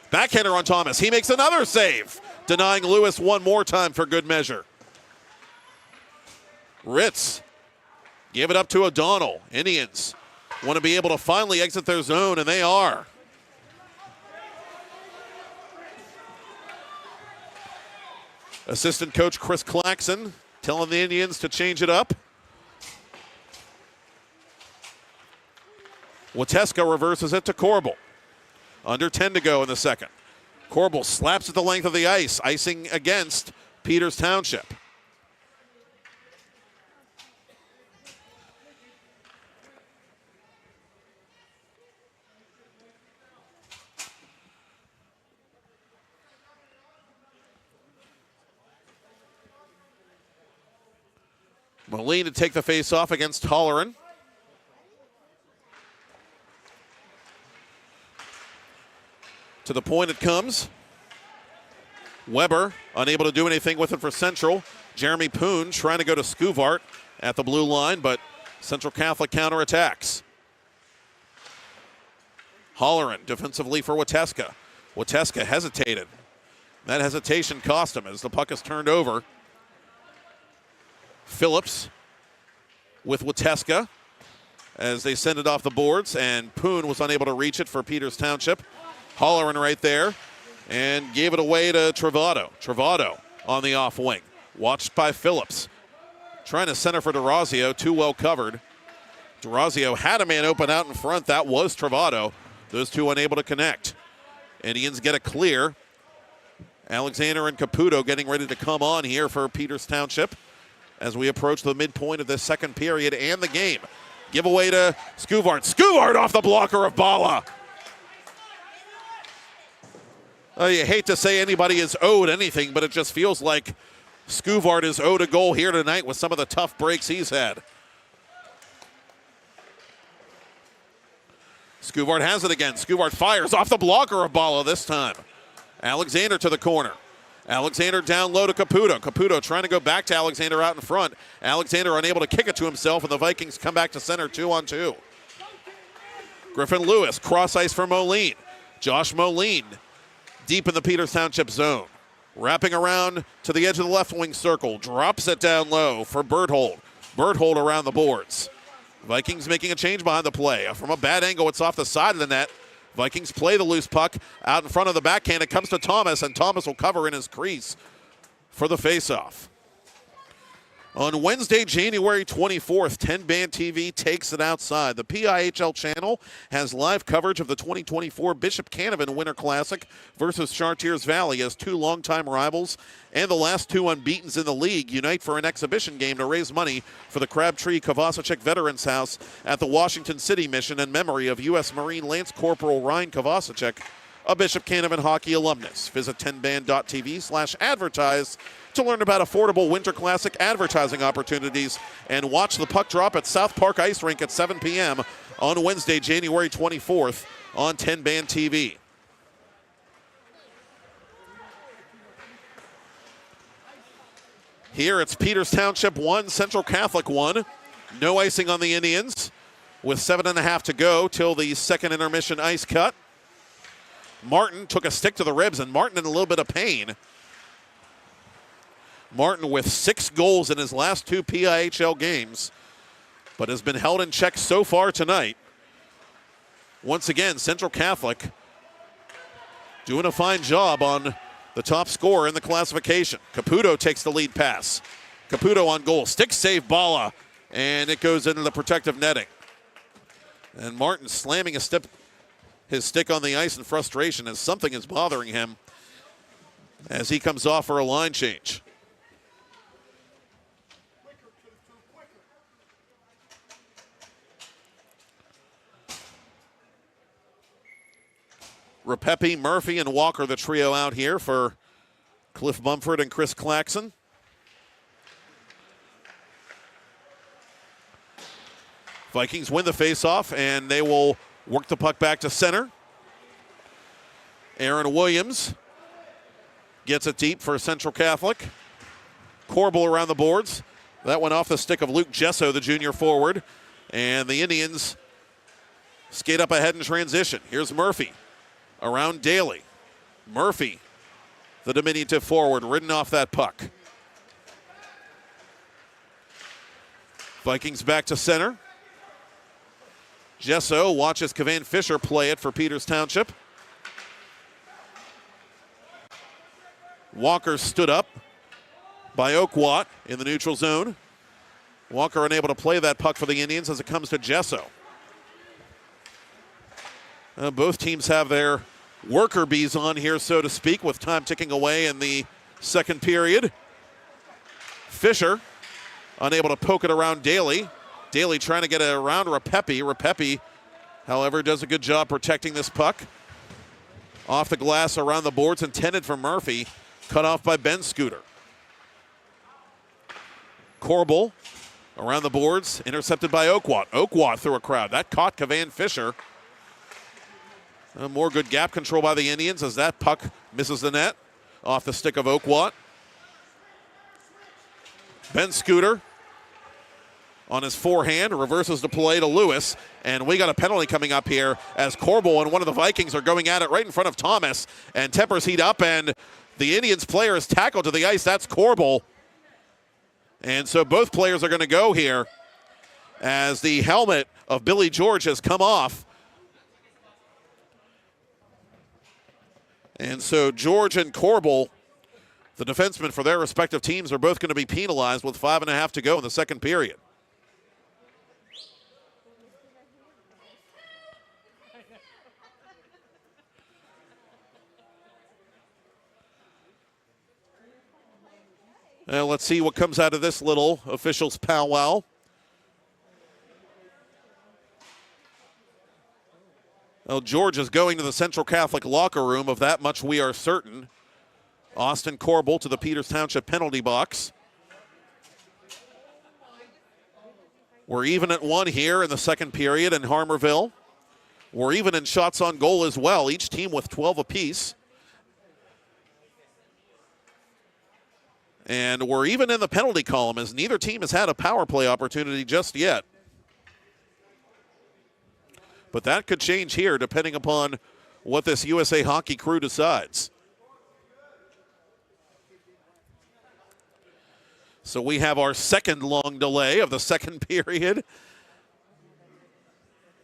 Backhander on Thomas. He makes another save, denying Lewis one more time for good measure. Ritz give it up to O'Donnell. Indians want to be able to finally exit their zone, and they are. Assistant coach Chris Claxon telling the Indians to change it up. Wateska reverses it to Corbel. Under 10 to go in the second. Corbel slaps at the length of the ice, icing against Peters Township. Moline to take the face off against Holleran. To the point it comes. Weber unable to do anything with it for Central. Jeremy Poon trying to go to Scuvart at the blue line, but Central Catholic counterattacks. Holleran defensively for Wateska. Wateska hesitated. That hesitation cost him as the puck is turned over. Phillips with Wateska as they send it off the boards, and Poon was unable to reach it for Peters Township. Holleran right there and gave it away to Travado. Travado on the off wing. Watched by Phillips. Trying to center for DeRazio, too well covered. DeRazio had a man open out in front. That was Travado. Those two unable to connect. Indians get a clear. Alexander and Caputo getting ready to come on here for Peters Township as we approach the midpoint of this second period and the game. Give away to Scuvart. Scuvart off the blocker of Bala. You hate to say anybody is owed anything, but it just feels like Scuvart is owed a goal here tonight with some of the tough breaks he's had. Scuvart has it again. Scuvart fires off the blocker of Bala this time. Alexander to the corner. Alexander down low to Caputo. Caputo trying to go back to Alexander out in front. Alexander unable to kick it to himself, and the Vikings come back to center 2-on-2. Griffin Lewis, cross ice for Moline. Josh Moline deep in the Peters Township zone. Wrapping around to the edge of the left wing circle. Drops it down low for Berthold. Berthold around the boards. Vikings making a change behind the play. From a bad angle, it's off the side of the net. Vikings play the loose puck out in front of the backhand. It comes to Thomas, and Thomas will cover in his crease for the faceoff. On Wednesday, January 24th, 10-Band TV takes it outside. The PIHL channel has live coverage of the 2024 Bishop Canavan Winter Classic versus Chartiers Valley as two longtime rivals and the last two unbeatens in the league unite for an exhibition game to raise money for the Crabtree Kovacic Veterans House at the Washington City Mission in memory of U.S. Marine Lance Corporal Ryan Kovacic, a Bishop Canavan hockey alumnus. Visit 10band.tv/advertise to learn about affordable Winter Classic advertising opportunities and watch the puck drop at South Park Ice Rink at 7 p.m. on Wednesday, January 24th on 10-Band TV. Here it's Peters Township 1, Central Catholic 1. No icing on the Indians with 7.5 to go till the second intermission ice cut. Martin took a stick to the ribs, and Martin in a little bit of pain. Martin with 6 goals in his last 2 PIHL games, but has been held in check so far tonight. Once again, Central Catholic doing a fine job on the top scorer in the classification. Caputo takes the lead pass. Caputo on goal. Stick save Bala, and it goes into the protective netting. And Martin slamming his stick on the ice in frustration as something is bothering him as he comes off for a line change. Repepe, Murphy, and Walker, the trio out here for Cliff Mumford and Chris Claxon. Vikings win the faceoff, and they will work the puck back to center. Aaron Williams gets it deep for Central Catholic. Corbel around the boards. That went off the stick of Luke Gesso, the junior forward. And the Indians skate up ahead in transition. Here's Murphy around Daly. Murphy, the diminutive forward, ridden off that puck. Vikings back to center. Gesso watches Kavan Fisher play it for Peters Township. Walker stood up by Oakwat in the neutral zone. Walker unable to play that puck for the Indians as it comes to Gesso. Both teams have their worker bees on here, so to speak, with time ticking away in the second period. Fisher unable to poke it around Daly. Daly trying to get it around Repepe. Repepe, however, does a good job protecting this puck. Off the glass around the boards, intended for Murphy. Cut off by Ben Scooter. Corbel around the boards, intercepted by Oakwat. Oakwat through a crowd. That caught Kavan Fisher. More good gap control by the Indians as that puck misses the net off the stick of Oakwat. Ben Scooter on his forehand reverses the play to Lewis, and we got a penalty coming up here as Corbel and one of the Vikings are going at it right in front of Thomas, and tempers heat up, and the Indians player is tackled to the ice. That's Corbel. And so both players are going to go here as the helmet of Billy George has come off. And so George and Corbel, the defensemen for their respective teams, are both going to be penalized with 5.5 to go in the second period. Let's see what comes out of this little officials powwow. Well, George is going to the Central Catholic locker room, of that much we are certain. Austin Corbel to the Peters Township penalty box. We're even at 1 here in the second period in Harmarville. We're even in shots on goal as well, each team with 12 apiece. And we're even in the penalty column as neither team has had a power play opportunity just yet. But that could change here depending upon what this USA Hockey crew decides. So we have our second long delay of the second period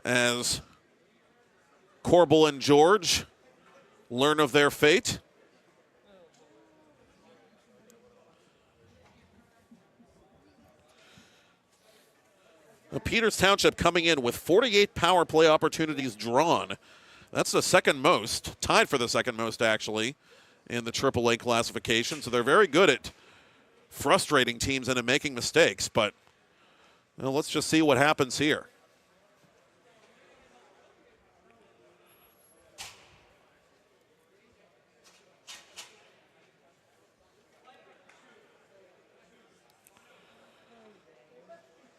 as Corbel and George learn of their fate. Peters Township coming in with 48 power play opportunities drawn. That's the second most, tied for the second most actually, in the AAA classification. So they're very good at frustrating teams into making mistakes, but let's just see what happens here.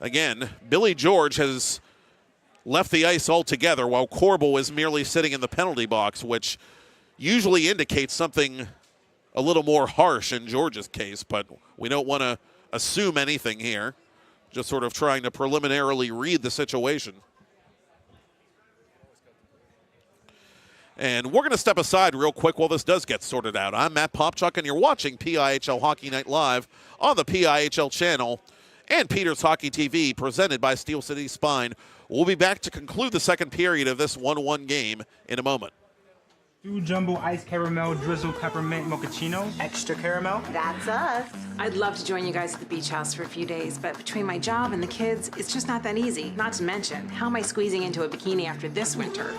Again, Billy George has left the ice altogether while Corbel is merely sitting in the penalty box, which usually indicates something a little more harsh in George's case, but we don't want to assume anything here. Just sort of trying to preliminarily read the situation. And we're going to step aside real quick while this does get sorted out. I'm Matt Popchock, and you're watching PIHL Hockey Night Live on the PIHL channel and Peters Hockey TV, presented by Steel City Spine. We'll be back to conclude the second period of this 1-1 game in a moment. 2 jumbo iced caramel drizzle peppermint mochaccino. Extra caramel. That's us. I'd love to join you guys at the beach house for a few days, but between my job and the kids, it's just not that easy. Not to mention, how am I squeezing into a bikini after this winter?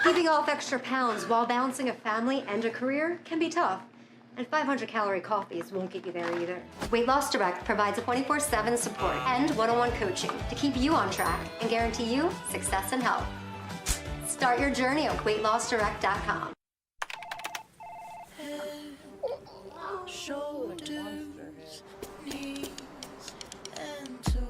Keeping off extra pounds while balancing a family and a career can be tough. And 500-calorie coffees won't get you there either. Weight Loss Direct provides a 24/7 support and one-on-one coaching to keep you on track and guarantee you success and health. Start your journey at weightlossdirect.com. Shoulders, knees, and toes.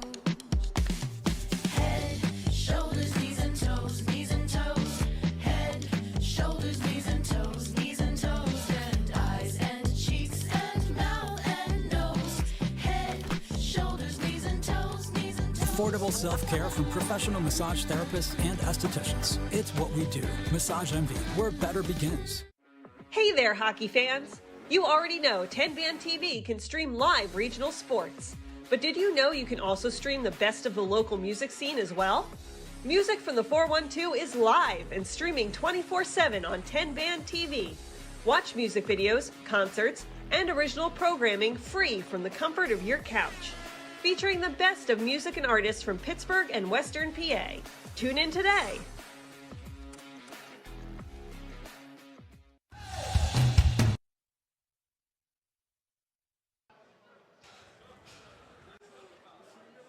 Head, shoulders, knees and toes, knees and toes. Head, shoulders, knees and toes, knees and toes. And eyes and cheeks and mouth and nose. Head, shoulders, knees and toes, knees and toes. Affordable self-care from professional massage therapists and estheticians. It's what we do. Massage Envy, where better begins. Hey there, hockey fans. You already know 10-Band TV can stream live regional sports. But did you know you can also stream the best of the local music scene as well? Music from the 412 is live and streaming 24/7 on 10-Band TV. Watch music videos, concerts, and original programming free from the comfort of your couch. Featuring the best of music and artists from Pittsburgh and Western PA. Tune in today.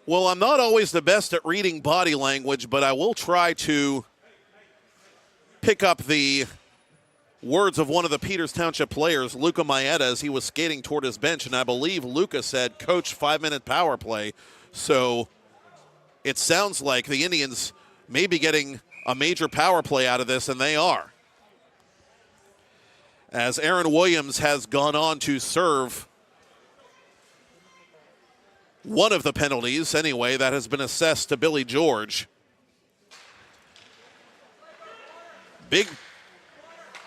Well, I'm not always the best at reading body language, but I will try to pick up the words of one of the Peters Township players, Luca Maeda, as he was skating toward his bench. And I believe Luca said, "Coach, 5-minute power play." So it sounds like the Indians may be getting a major power play out of this, and they are. As Aaron Williams has gone on to serve one of the penalties, anyway, that has been assessed to Billy George. Big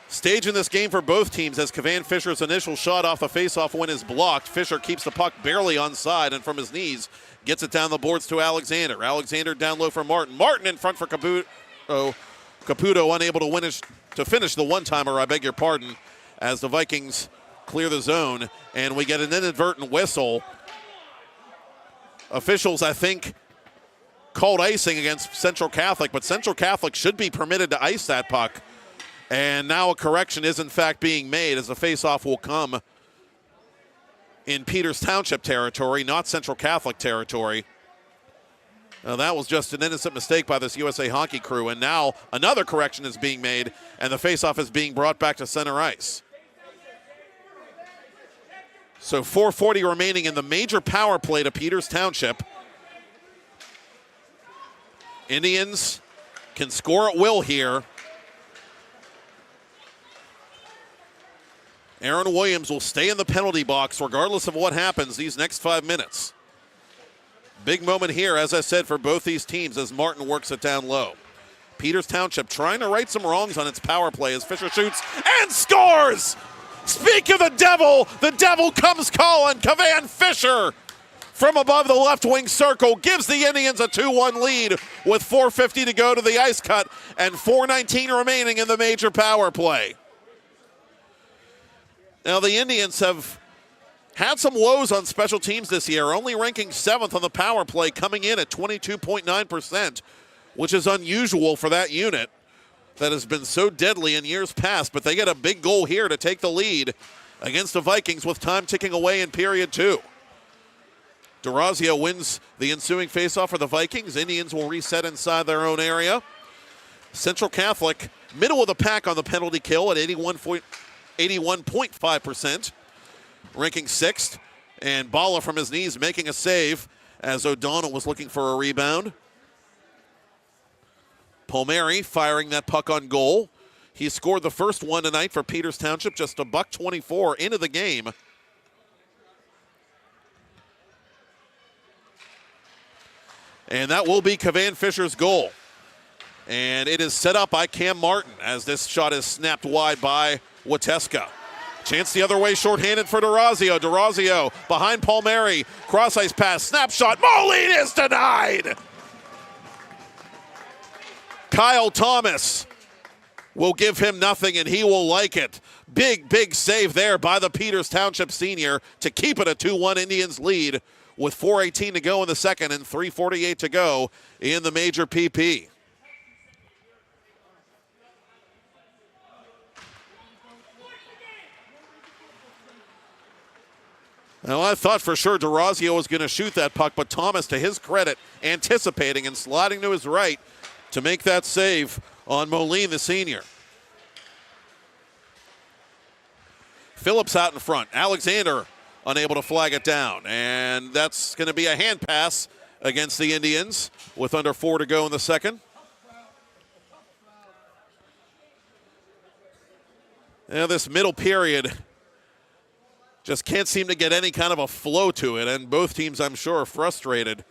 stage in this game for both teams as Kavan Fisher's initial shot off the faceoff win is blocked. Fisher keeps the puck barely onside and from his knees gets it down the boards to Alexander. Alexander down low for Martin. Martin in front for Caputo. Caputo unable to finish the one-timer, I beg your pardon, as the Vikings clear the zone. And we get an inadvertent whistle. Officials, I think, called icing against Central Catholic, but Central Catholic should be permitted to ice that puck. And now a correction is, in fact, being made as the faceoff will come in Peters Township territory, not Central Catholic territory. Now, that was just an innocent mistake by this USA Hockey crew, and now another correction is being made, and the faceoff is being brought back to center ice. So 4:40 remaining in the major power play to Peters Township. Indians can score at will here. Aaron Williams will stay in the penalty box regardless of what happens these next 5 minutes. Big moment here, as I said, for both these teams as Martin works it down low. Peters Township trying to right some wrongs on its power play as Fisher shoots and scores! Speak of the devil comes calling. Kavan Fisher from above the left wing circle gives the Indians a 2-1 lead with 4:50 to go to the ice cut and 4:19 remaining in the major power play. Now the Indians have had some woes on special teams this year, only ranking 7th on the power play, coming in at 22.9%, which is unusual for that unit that has been so deadly in years past, but they get a big goal here to take the lead against the Vikings with time ticking away in period 2. D'Orazio wins the ensuing faceoff for the Vikings. Indians will reset inside their own area. Central Catholic, middle of the pack on the penalty kill at 81.5%, ranking 6th, and Bala from his knees making a save as O'Donnell was looking for a rebound. Palmieri firing that puck on goal. He scored the first one tonight for Peters Township, just $1.24 into the game. And that will be Kavan Fisher's goal. And it is set up by Cam Martin as this shot is snapped wide by Wateska. Chance the other way, shorthanded for D'Orazio. D'Orazio behind Palmieri. Cross-ice pass, snapshot. Moline is denied! Kyle Thomas will give him nothing, and he will like it. Big save there by the Peters Township senior to keep it a 2-1 Indians lead with 4:18 to go in the second and 3:48 to go in the major PP. Now, I thought for sure DeRazio was going to shoot that puck, but Thomas, to his credit, anticipating and sliding to his right to make that save on Moline, the senior. Phillips out in front. Alexander unable to flag it down. And that's going to be a hand pass against the Indians with under 4 to go in the second. Now, this middle period just can't seem to get any kind of a flow to it, and both teams, I'm sure, are frustrated.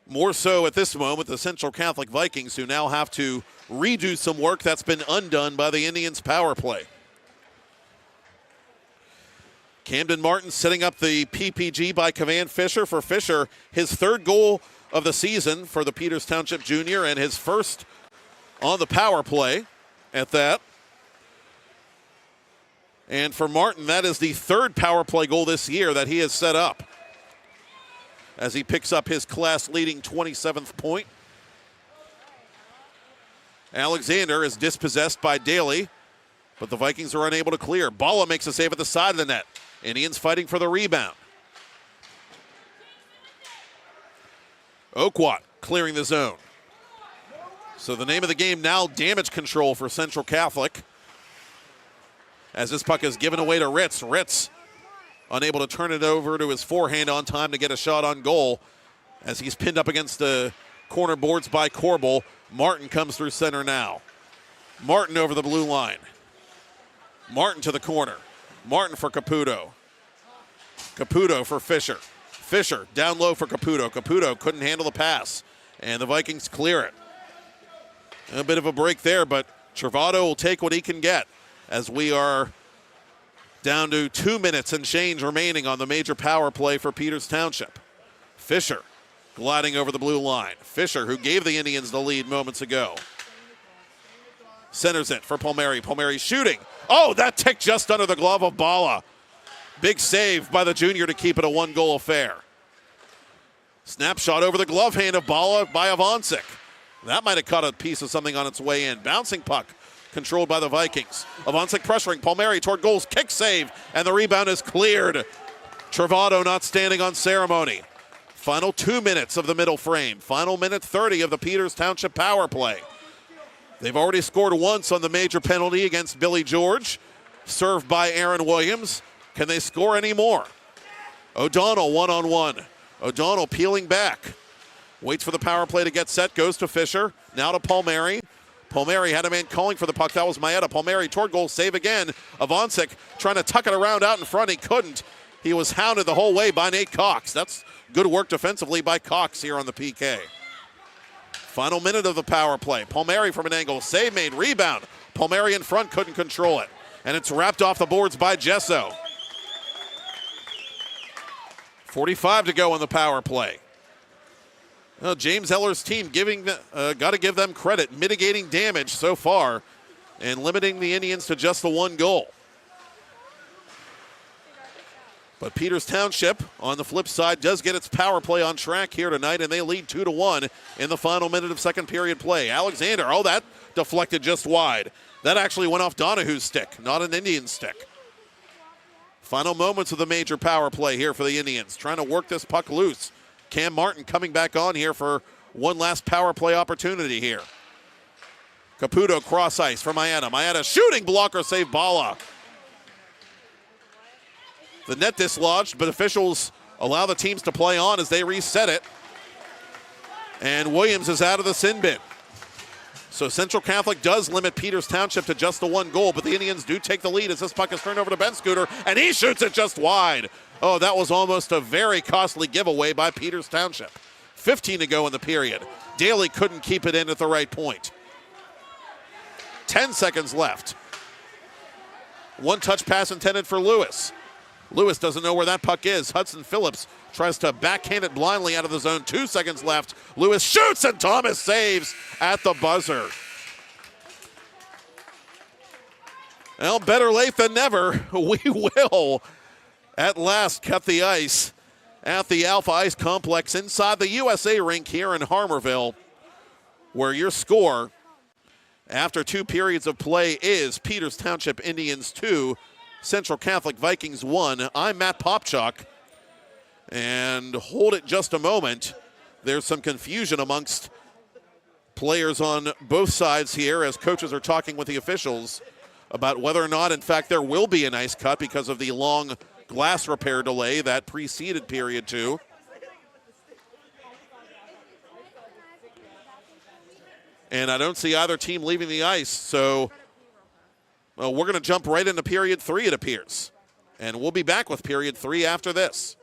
More so at this moment, the Central Catholic Vikings, who now have to redo some work that's been undone by the Indians' power play. Camden Martin setting up the PPG by Cavan Fisher. For Fisher, his third goal of the season for the Peters Township Junior and his first on the power play at that. And for Martin, that is the third power play goal this year that he has set up, as he picks up his class-leading 27th point. Alexander is dispossessed by Daly, but the Vikings are unable to clear. Bala makes a save at the side of the net. Indians fighting for the rebound. Oakwat clearing the zone. So the name of the game now, damage control for Central Catholic, as this puck is given away to Ritz. Ritz unable to turn it over to his forehand on time to get a shot on goal, as he's pinned up against the corner boards by Corbel. Martin comes through center now. Martin over the blue line. Martin to the corner. Martin for Caputo. Caputo for Fisher. Fisher down low for Caputo. Caputo couldn't handle the pass, and the Vikings clear it. A bit of a break there, but Travado will take what he can get, as we are down to 2 minutes and change remaining on the major power play for Peters Township. Fisher gliding over the blue line. Fisher, who gave the Indians the lead moments ago. Centers it for Palmieri. Palmieri shooting. Oh, that ticked just under the glove of Bala. Big save by the junior to keep it a 1-goal affair. Snapshot over the glove hand of Bala by Avancic. That might have caught a piece of something on its way in. Bouncing puck controlled by the Vikings. Avancic pressuring Palmieri toward goals. Kick save, and the rebound is cleared. Travado not standing on ceremony. Final 2 minutes of the middle frame. Final minute 30 of the Peters Township power play. They've already scored once on the major penalty against Billy George, served by Aaron Williams. Can they score any more? O'Donnell one-on-one. O'Donnell peeling back. Waits for the power play to get set, goes to Fisher, now to Palmieri. Palmieri had a man calling for the puck, that was Maeda. Palmieri toward goal, save again. Avancic trying to tuck it around out in front, he couldn't. He was hounded the whole way by Nate Cox. That's good work defensively by Cox here on the PK. Final minute of the power play. Palmieri from an angle, save made, rebound. Palmieri in front, couldn't control it. And it's wrapped off the boards by Gesso. 45 to go on the power play. Well, James Eller's team got to give them credit, mitigating damage so far and limiting the Indians to just the 1 goal. But Peters Township, on the flip side, does get its power play on track here tonight, and they lead 2-1 in the final minute of second period play. Alexander, oh, that deflected just wide. That actually went off Donahue's stick, not an Indian stick. Final moments of the major power play here for the Indians, trying to work this puck loose. Cam Martin coming back on here for one last power play opportunity here. Caputo cross ice for Maeda. Maeda shooting, blocker save Bala. The net dislodged, but officials allow the teams to play on as they reset it. And Williams is out of the sin bin. So Central Catholic does limit Peters Township to just the 1 goal, but the Indians do take the lead as this puck is turned over to Ben Scooter, and he shoots it just wide. Oh, that was almost a very costly giveaway by Peters Township. 15 to go in the period. Daly couldn't keep it in at the right point. 10 seconds left. One touch pass intended for Lewis. Lewis doesn't know where that puck is. Hudson Phillips tries to backhand it blindly out of the zone. 2 seconds left. Lewis shoots and Thomas saves at the buzzer. Well, better late than never. We will at last cut the ice at the Alpha Ice Complex inside the USA rink here in Harmarville, where your score after 2 periods of play is Peters Township Indians 2, Central Catholic Vikings 1. I'm Matt Popchock, and hold it just a moment. There's some confusion amongst players on both sides here as coaches are talking with the officials about whether or not, in fact, there will be an ice cut because of the long glass repair delay that preceded period 2. And I don't see either team leaving the ice, so we're going to jump right into period 3, it appears. And we'll be back with period 3 after this.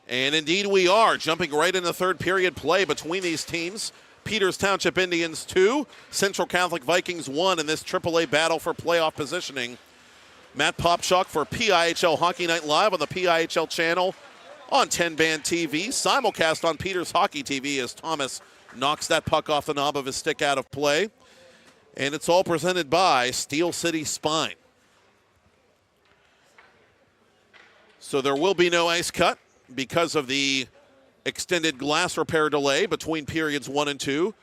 And indeed we are, jumping right into third period play between these teams. Peters Township Indians 2, Central Catholic Vikings 1 in this AAA battle for playoff positioning. Matt Popchock for PIHL Hockey Night Live on the PIHL channel on 10-band TV. Simulcast on Peters Hockey TV as Thomas knocks that puck off the knob of his stick out of play. And it's all presented by Steel City Spine. So there will be no ice cut because of the extended glass repair delay between periods 1 and 2.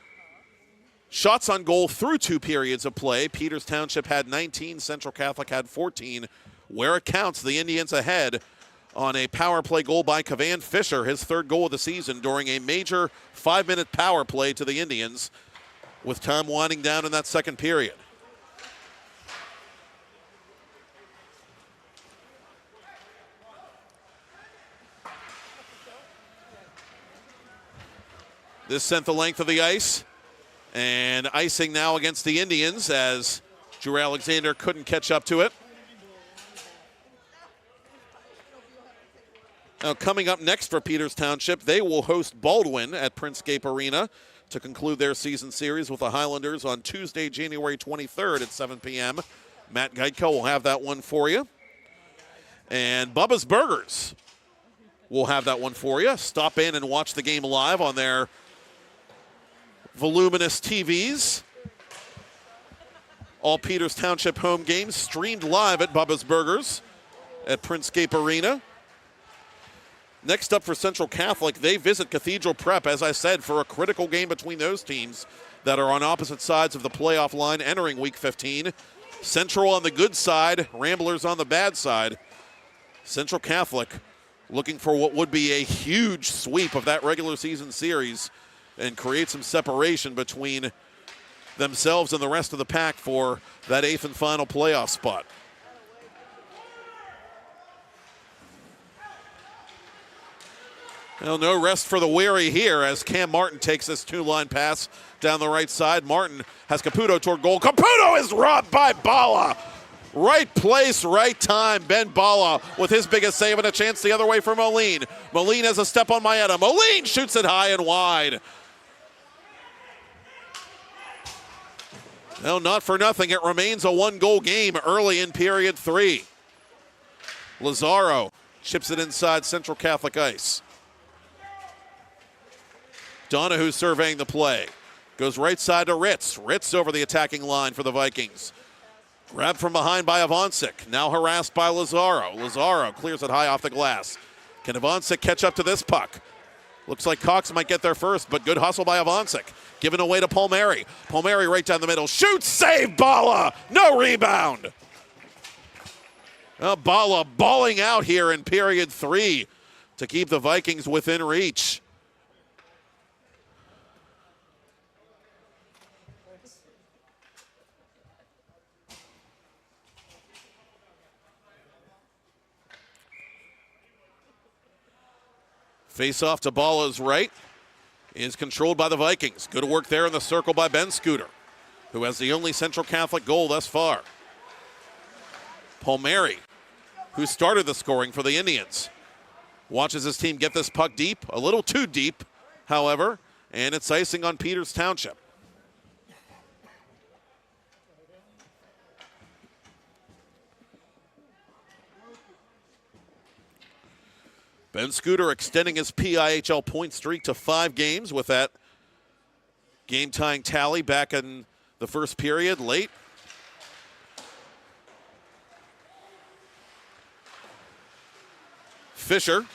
Shots on goal through 2 periods of play. Peters Township had 19, Central Catholic had 14. Where it counts, the Indians ahead on a power play goal by Kavan Fisher, his 3rd goal of the season during a major 5-minute power play to the Indians with time winding down in that 2nd period. This sent the length of the ice, and icing now against the Indians as Drew Alexander couldn't catch up to it. Now coming up next for Peters Township, they will host Baldwin at Princegate Arena to conclude their season series with the Highlanders on Tuesday, January 23rd at 7 p.m. Matt Geitko will have that one for you. And Bubba's Burgers will have that one for you. Stop in and watch the game live on their voluminous TVs. All Peters Township home games streamed live at Bubba's Burgers at Princegate Arena. Next up for Central Catholic, they visit Cathedral Prep, as I said, for a critical game between those teams that are on opposite sides of the playoff line entering Week 15. Central on the good side, Ramblers on the bad side. Central Catholic looking for what would be a huge sweep of that regular season series and create some separation between themselves and the rest of the pack for that 8th and final playoff spot. Well, no rest for the weary here as Cam Martin takes this 2-line pass down the right side. Martin has Caputo toward goal. Caputo is robbed by Bala. Right place, right time. Ben Bala with his biggest save and a chance the other way for Moline. Moline has a step on Maeda. Moline shoots it high and wide. Well, not for nothing. It remains a one-goal game early in period 3. Lazaro chips it inside Central Catholic ice. Donahue surveying the play. Goes right side to Ritz. Ritz over the attacking line for the Vikings. Grabbed from behind by Ivancic. Now harassed by Lazaro. Lazaro clears it high off the glass. Can Ivancic catch up to this puck? Looks like Cox might get there first, but good hustle by Ivancic. Given away to Palmieri. Palmieri right down the middle. Shoots, save, Bala. No rebound. Bala balling out here in period 3 to keep the Vikings within reach. Face off to Bala's right is controlled by the Vikings. Good work there in the circle by Ben Scooter, who has the only Central Catholic goal thus far. Palmieri, who started the scoring for the Indians, watches his team get this puck deep, a little too deep, however, and it's icing on Peters Township. Ben Scooter extending his PIHL point streak to 5 games with that game-tying tally back in the first period late. Fisher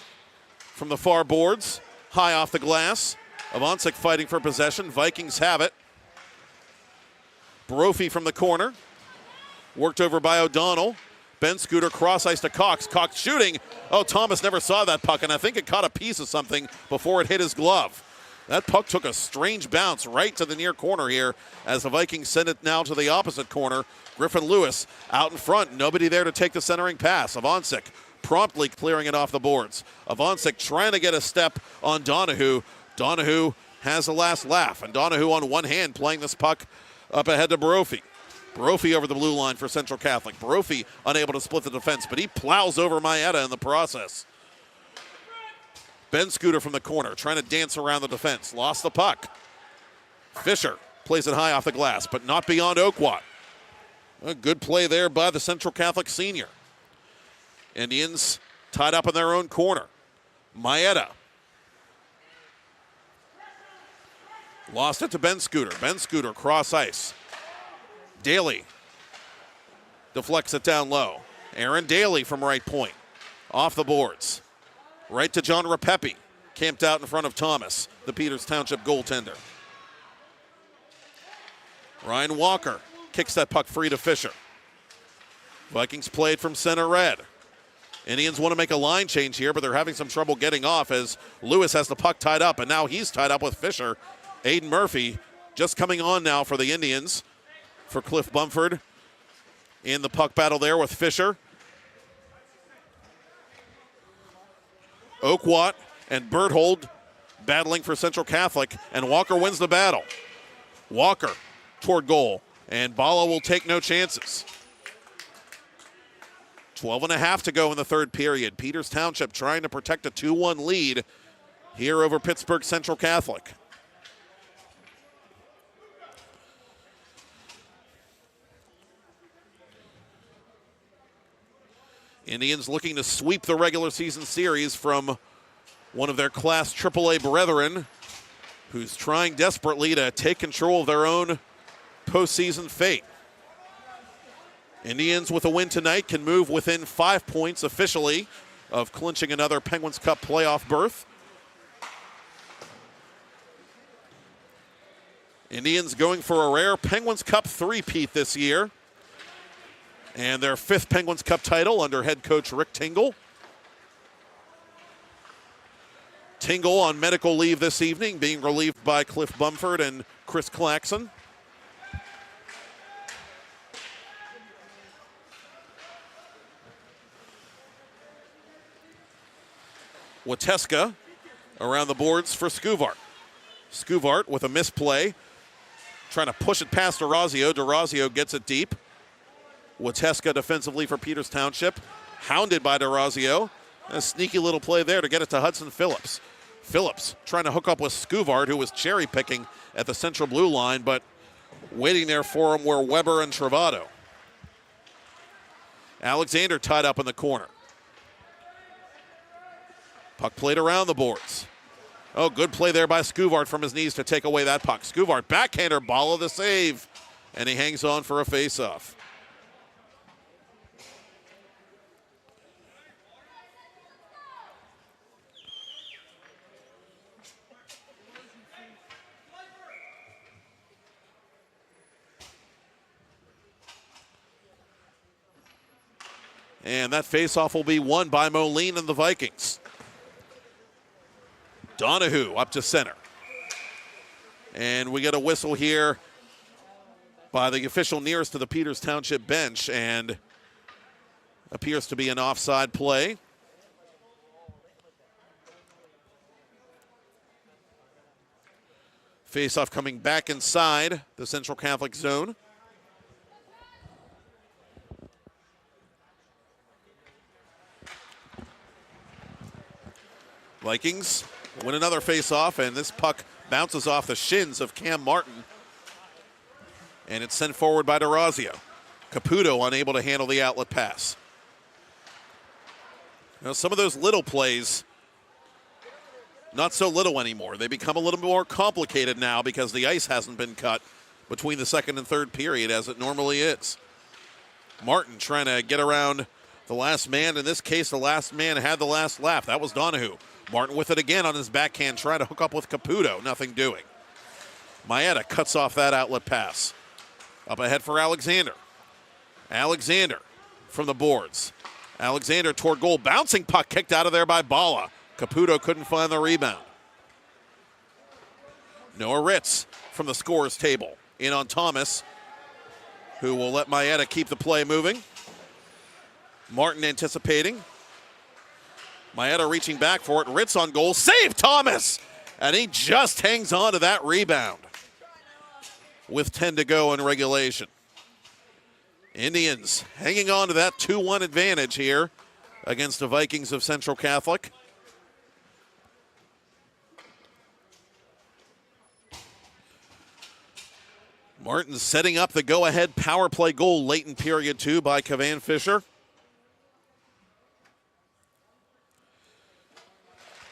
from the far boards, high off the glass. Ivancic fighting for possession. Vikings have it. Brophy from the corner. Worked over by O'Donnell. Ben Scooter cross ice to Cox. Cox shooting. Oh, Thomas never saw that puck, and I think it caught a piece of something before it hit his glove. That puck took a strange bounce right to the near corner here as the Vikings send it now to the opposite corner. Griffin Lewis out in front. Nobody there to take the centering pass. Ivancic promptly clearing it off the boards. Ivancic trying to get a step on Donahue. Donahue has the last laugh, and Donahue on one hand playing this puck up ahead to Brophy. Brophy over the blue line for Central Catholic. Brophy unable to split the defense, but he plows over Maeda in the process. Ben Scooter from the corner trying to dance around the defense. Lost the puck. Fisher plays it high off the glass, but not beyond Oakwat. A good play there by the Central Catholic senior. Indians tied up in their own corner. Maeda. Lost it to Ben Scooter. Ben Scooter cross ice. Daly deflects it down low. Aaron Daly from right point. Off the boards. Right to John Rapepi. Camped out in front of Thomas, the Peters Township goaltender. Ryan Walker kicks that puck free to Fisher. Vikings played from center red. Indians want to make a line change here, but they're having some trouble getting off as Lewis has the puck tied up, and now he's tied up with Fisher. Aiden Murphy just coming on now for the Indians. For Cliff Bumford in the puck battle there with Fisher. Oakwat and Berthold battling for Central Catholic, and Walker wins the battle. Walker toward goal, and Bala will take no chances. 12.5 to go in the third period. Peters Township trying to protect a 2-1 lead here over Pittsburgh Central Catholic. Indians looking to sweep the regular season series from one of their Class AAA brethren who's trying desperately to take control of their own postseason fate. Indians with a win tonight can move within 5 points officially of clinching another Penguins Cup playoff berth. Indians going for a rare Penguins Cup three-peat this year, and their 5th Penguins Cup title under head coach Rick Tingle. Tingle on medical leave this evening, being relieved by Cliff Bumford and Chris Claxon. Wateska around the boards for Scuvart. Scuvart with a misplay, trying to push it past DeRazio. DeRazio gets it deep. Wateska defensively for Peters Township, hounded by DeRazio. A sneaky little play there to get it to Hudson Phillips. Phillips trying to hook up with Scuvart, who was cherry picking at the central blue line, but Waiting there for him were Weber and Travato. Alexander tied up in the corner. Puck played around the boards. Oh, good play there by Skuvart from his knees to take away that puck. Skuvart, backhander, Bala the save. And he hangs on for a faceoff. And that faceoff will be won by Moline and the Vikings. Donahue up to center. And we get a whistle here by the official nearest to the Peters Township bench, and appears to be an offside play. Faceoff coming back inside the Central Catholic zone. Vikings win another faceoff, and this puck bounces off the shins of Cam Martin. And it's sent forward by DeRazio. Caputo unable to handle the outlet pass. Now, some of those little plays, not so little anymore. They become a little more complicated now because the ice hasn't been cut between the second and third period as it normally is. Martin trying to get around the last man. In this case, the last man had the last laugh. That was Donahue. Martin with it again on his backhand, trying to hook up with Caputo. Nothing doing. Maeda cuts off that outlet pass. Up ahead for Alexander. Alexander from the boards. Alexander toward goal. Bouncing puck kicked out of there by Bala. Caputo couldn't find the rebound. Noah Ritz from the scorer's table. In on Thomas, who will let Maeda keep the play moving. Martin anticipating. Maeda reaching back for it. Ritz on goal. Save Thomas! And he just hangs on to that rebound with 10 to go in regulation. Indians hanging on to that 2-1 advantage here against the Vikings of Central Catholic. Martin setting up the go-ahead power play goal late in period 2 by Cavan Fisher.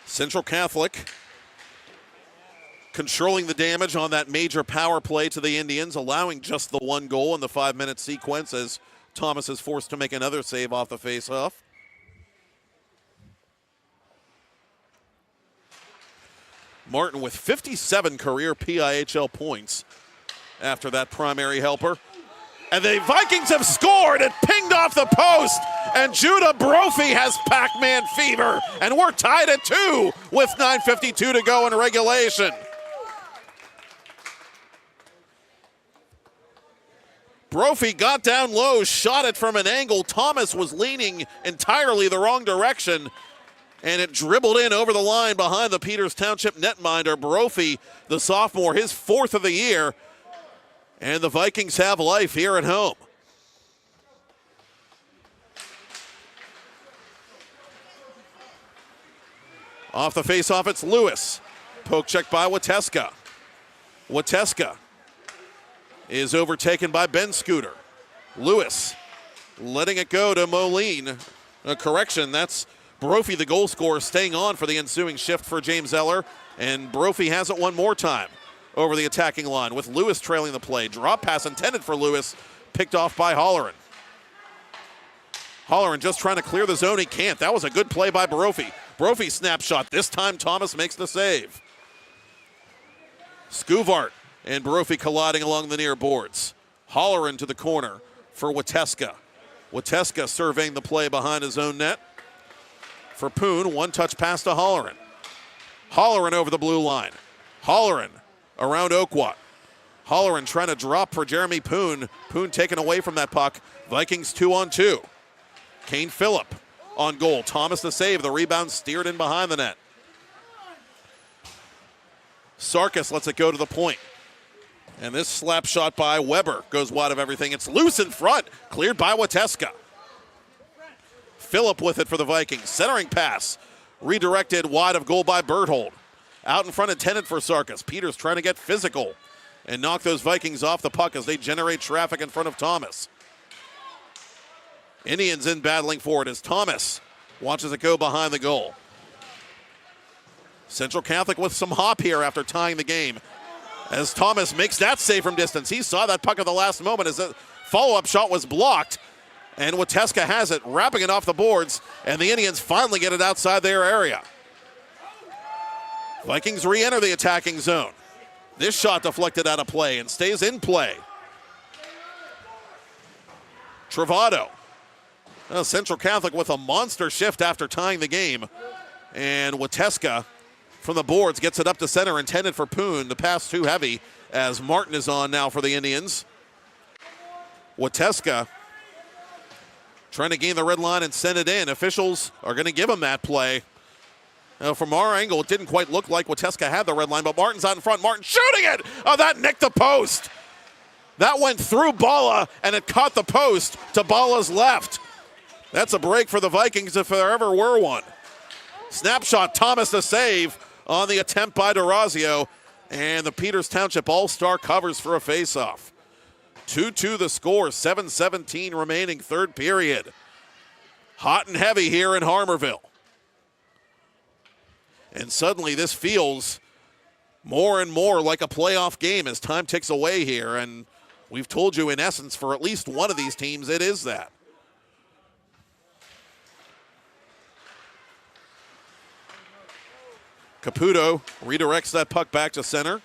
Central Catholic controlling the damage on that major power play to the Indians, allowing just the one goal in the 5-minute sequence as Thomas is forced to make another save off the faceoff. Martin with 57 career PIHL points after that primary helper. And the Vikings have scored. It pinged off the post. And Judah Brophy has Pac-Man fever. And we're tied at 2 with 9:52 to go in regulation. Brophy got down low, shot it from an angle. Thomas was leaning entirely the wrong direction. And it dribbled in over the line behind the Peters Township netminder. Brophy, the sophomore, his 4th of the year. And the Vikings have life here at home. Off the faceoff, it's Lewis. Poke check by Wateska. Wateska is overtaken by Ben Scooter. Lewis letting it go to Moline. A correction, that's Brophy, the goal scorer, staying on for the ensuing shift for James Eller. And Brophy has it one more time over the attacking line with Lewis trailing the play. Drop pass intended for Lewis, picked off by Holleran. Holleran just trying to clear the zone. He can't. That was a good play by Brophy. Brophy snapshot. This time Thomas makes the save. Skuvart and Brophy colliding along the near boards. Holleran to the corner for Wateska. Wateska surveying the play behind his own net. For Poon, one-touch pass to Holleran. Holleran over the blue line. Holleran around Oakwat. Holleran trying to drop for Jeremy Poon. Poon taken away from that puck. Vikings 2-on-2. Kane Phillip on goal. Thomas the save. The rebound steered in behind the net. Sarkis lets it go to the point. And this slap shot by Weber goes wide of everything. It's loose in front. Cleared by Wateska. Phillip with it for the Vikings. Centering pass. Redirected wide of goal by Berthold. Out in front intended for Sarkis. Peters trying to get physical and knock those Vikings off the puck as they generate traffic in front of Thomas. Indians in battling for it as Thomas watches it go behind the goal. Central Catholic with some hop here after tying the game as Thomas makes that save from distance. He saw that puck at the last moment as the follow-up shot was blocked, and Wateska has it, wrapping it off the boards, and the Indians finally get it outside their area. Vikings re-enter the attacking zone. This shot deflected out of play and stays in play. Travado. Central Catholic with a monster shift after tying the game. And Wateska from the boards gets it up to center, intended for Poon. The pass too heavy as Martin is on now for the Indians. Wateska trying to gain the red line and send it in. Officials are going to give him that play. Now, from our angle, it didn't quite look like Wateska had the red line, but Martin's out in front. Martin shooting it! Oh, that nicked the post. That went through Bala, and it caught the post to Bala's left. That's a break for the Vikings if there ever were one. Snapshot, Thomas the save on the attempt by DeRazio, and the Peters Township All-Star covers for a faceoff. 2-2 the score, 7:17 remaining, third period. Hot and heavy here in Harmarville. And suddenly this feels more and more like a playoff game as time ticks away here, and we've told you in essence for at least one of these teams it is that. Caputo redirects that puck back to center.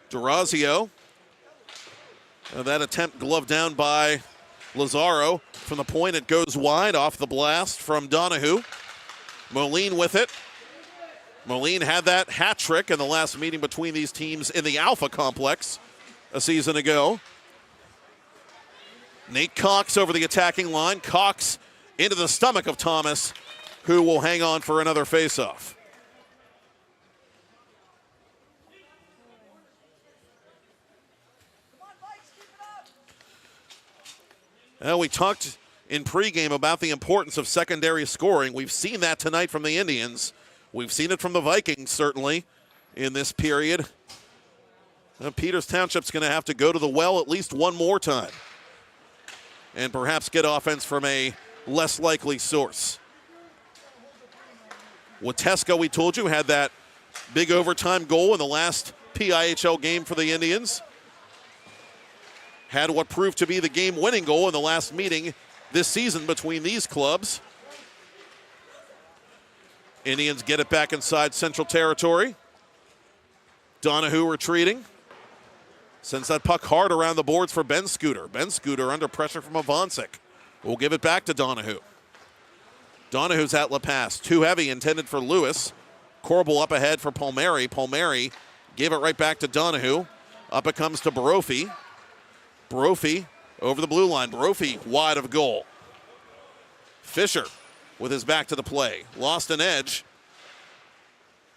DeRazio. That attempt gloved down by Lazaro. From the point, it goes wide off the blast from Donahue. Moline with it. Moline had that hat trick in the last meeting between these teams in the Alpha Complex a season ago. Nate Cox over the attacking line. Cox into the stomach of Thomas, who will hang on for another faceoff. We talked in pregame about the importance of secondary scoring. We've seen that tonight from the Indians. We've seen it from the Vikings, certainly, in this period. Peters Township's going to have to go to the well at least one more time and perhaps get offense from a less likely source. Wateska, we told you, had that big overtime goal in the last PIHL game for the Indians. Had what proved to be the game-winning goal in the last meeting this season between these clubs. Indians get it back inside Central Territory. Donahue retreating. Sends that puck hard around the boards for Ben Scooter. Ben Scooter under pressure from Avancic. We'll give it back to Donahue. Donahue's outlet pass, too heavy, intended for Lewis. Corbel up ahead for Palmieri. Palmieri gave it right back to Donahue. Up it comes to Brophy. Brophy over the blue line. Brophy wide of goal. Fisher with his back to the play. Lost an edge.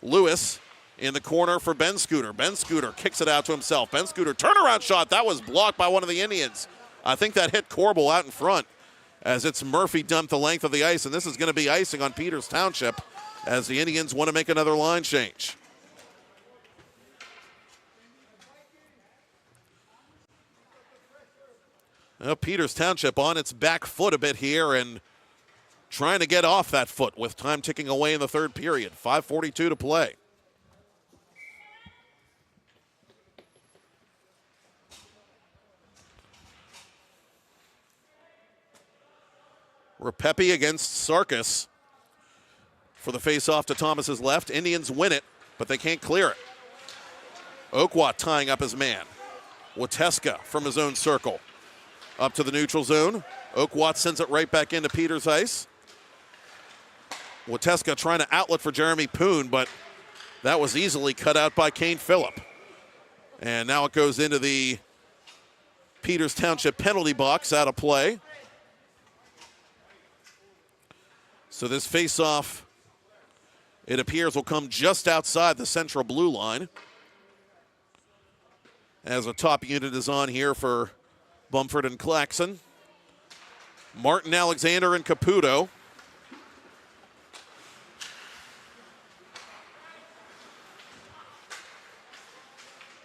Lewis in the corner for Ben Scooter. Ben Scooter kicks it out to himself. Ben Scooter turnaround shot. That was blocked by one of the Indians. I think that hit Corbel out in front as it's Murphy dumped the length of the ice, and this is going to be icing on Peters Township as the Indians want to make another line change. Now Peters Township on its back foot a bit here and trying to get off that foot with time ticking away in the third period. 5:42 to play. Repepi against Sarkis for the face-off to Thomas's left. Indians win it, but they can't clear it. Oakwat tying up his man. Wateska from his own circle. Up to the neutral zone. Oakwat sends it right back into Peters ice. Wateska trying to outlet for Jeremy Poon, but that was easily cut out by Kane Phillip. And now it goes into the Peters Township penalty box, out of play. So this face-off, it appears, will come just outside the central blue line. As a top unit is on here for Bumford and Claxon. Martin, Alexander, and Caputo.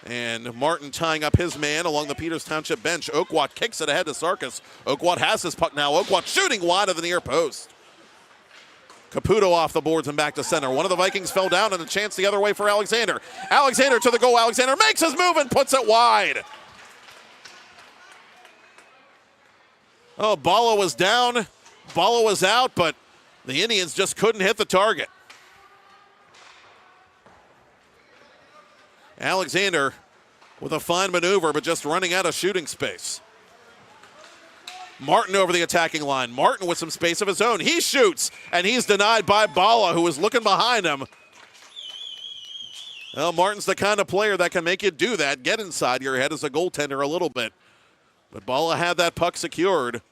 And Martin tying up his man along the Peters Township bench. Oakwat kicks it ahead to Sarkis. Oakwat has his puck now. Oakwat shooting wide of the near post. Caputo off the boards and back to center. One of the Vikings fell down and a chance the other way for Alexander. Alexander to the goal. Alexander makes his move and puts it wide. Oh, Bala was down. Bala was out, but the Indians just couldn't hit the target. Alexander with a fine maneuver, but just running out of shooting space. Martin over the attacking line. Martin with some space of his own. He shoots, and he's denied by Bala, who was looking behind him. Well, Martin's the kind of player that can make you do that, get inside your head as a goaltender a little bit. But Bala had that puck secured,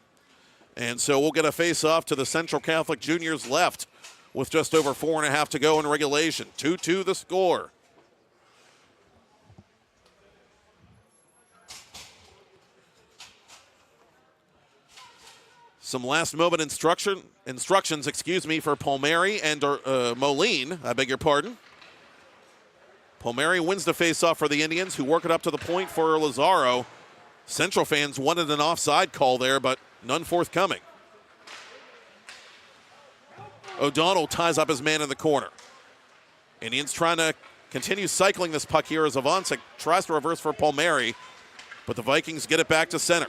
and so we'll get a face-off to the Central Catholic Juniors left with just over 4.5 to go in regulation. 2-2 the score. Some last-moment instructions, for Palmieri and Moline. I beg your pardon. Palmieri wins the face-off for the Indians, who work it up to the point for Lazaro. Central fans wanted an offside call there, but none forthcoming. O'Donnell ties up his man in the corner. Indians trying to continue cycling this puck here as Avancic tries to reverse for Palmieri, but the Vikings get it back to center.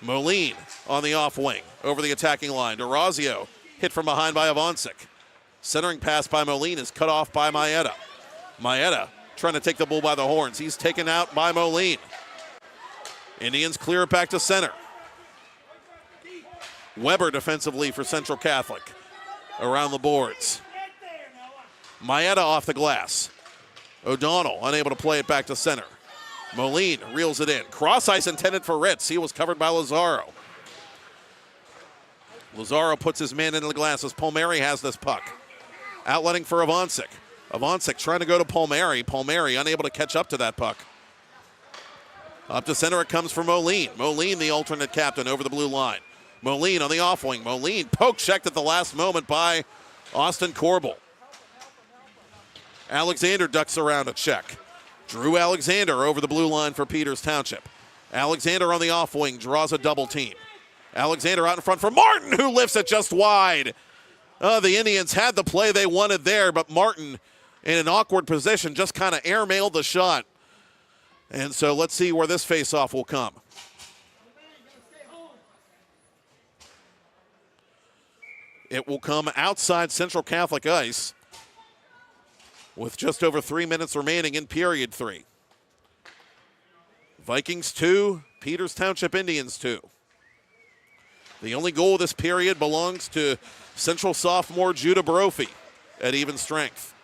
Moline on the off wing, over the attacking line. D'Orazio hit from behind by Avancic. Centering pass by Moline is cut off by Maeda. Maeda trying to take the bull by the horns. He's taken out by Moline. Indians clear it back to center. Weber defensively for Central Catholic. Around the boards. Maeda off the glass. O'Donnell unable to play it back to center. Moline reels it in. Cross ice intended for Ritz. He was covered by Lazaro. Lazaro puts his man into the glass as Palmieri has this puck. Outletting for Avancic. Avancic trying to go to Palmieri. Palmieri unable to catch up to that puck. Up to center it comes for Moline. Moline, the alternate captain, over the blue line. Moline on the off wing. Moline poke checked at the last moment by Austin Corbel. Alexander ducks around a check. Drew Alexander over the blue line for Peters Township. Alexander on the off wing draws a double team. Alexander out in front for Martin, who lifts it just wide. The Indians had the play they wanted there, but Martin in an awkward position just kind of airmailed the shot. And so let's see where this faceoff will come. It will come outside Central Catholic ice with just over 3 minutes remaining in period 3. Vikings 2, Peters Township Indians 2. The only goal of this period belongs to Central sophomore Judah Brophy at even strength.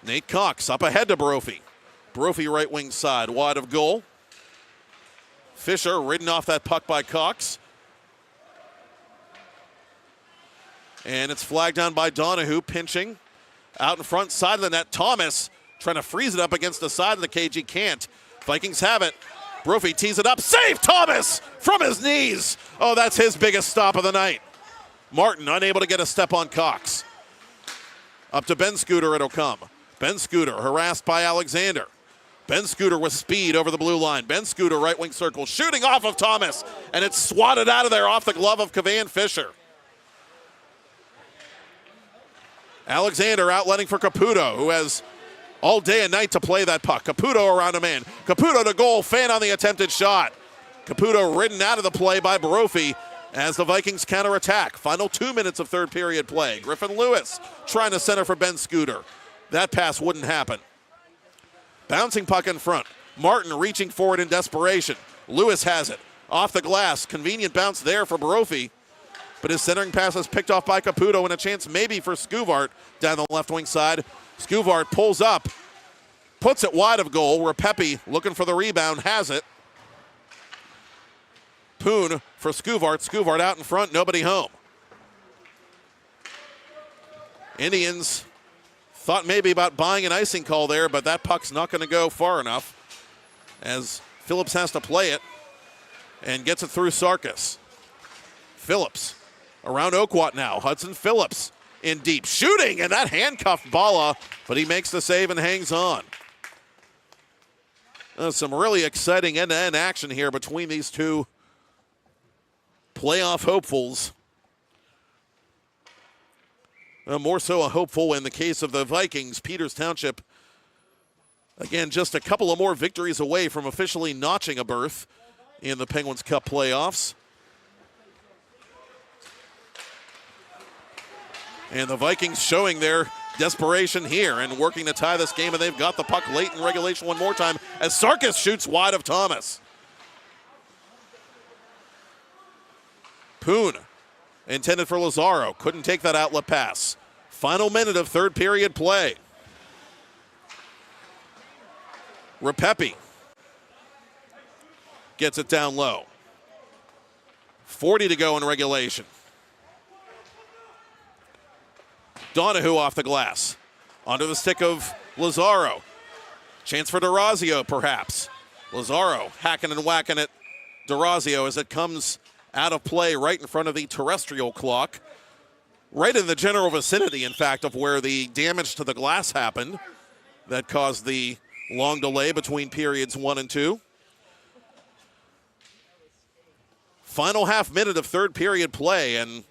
Nate Cox up ahead to Brophy. Brophy right wing side, wide of goal. Fisher ridden off that puck by Cox. And it's flagged down by Donahue, pinching. Out in front, side of the net, Thomas trying to freeze it up against the side of the cage. He can't. Vikings have it. Brophy tees it up. Save Thomas from his knees. Oh, that's his biggest stop of the night. Martin unable to get a step on Cox. Up to Ben Scooter it'll come. Ben Scooter harassed by Alexander. Ben Scooter with speed over the blue line. Ben Scooter right wing circle, shooting off of Thomas, and it's swatted out of there off the glove of Kavan Fisher. Alexander outletting for Caputo, who has all day and night to play that puck. Caputo around a man. Caputo to goal, fan on the attempted shot. Caputo ridden out of the play by Brophy as the Vikings counterattack. Final 2 minutes of third period play. Griffin Lewis trying to center for Ben Scooter. That pass wouldn't happen. Bouncing puck in front. Martin reaching forward in desperation. Lewis has it. Off the glass. Convenient bounce there for Brophy. But his centering pass is picked off by Caputo and a chance maybe for Scuvart down the left wing side. Scuvart pulls up, puts it wide of goal. Repepi looking for the rebound, has it. Poon for Scuvart. Scuvart out in front, nobody home. Indians thought maybe about buying an icing call there, but that puck's not going to go far enough as Phillips has to play it and gets it through Sarkis. Phillips around Oakwat now. Hudson Phillips in deep. Shooting, and that handcuffed Bala, but he makes the save and hangs on. Some really exciting end-to-end action here between these two playoff hopefuls. More so a hopeful in the case of the Vikings. Peters Township, again, just a couple of more victories away from officially notching a berth in the Penguins Cup playoffs. And the Vikings showing their desperation here and working to tie this game, and they've got the puck late in regulation one more time as Sarkis shoots wide of Thomas. Poon intended for Lazaro, couldn't take that outlet pass. Final minute of third period play. Repepi gets it down low. 40 to go in regulation. Donahue off the glass. Onto the stick of Lazaro. Chance for DeRazio, perhaps. Lazaro hacking and whacking at DeRazio as it comes out of play right in front of the terrestrial clock. Right in the general vicinity, in fact, of where the damage to the glass happened that caused the long delay between periods 1 and 2. Final half minute of third period play, and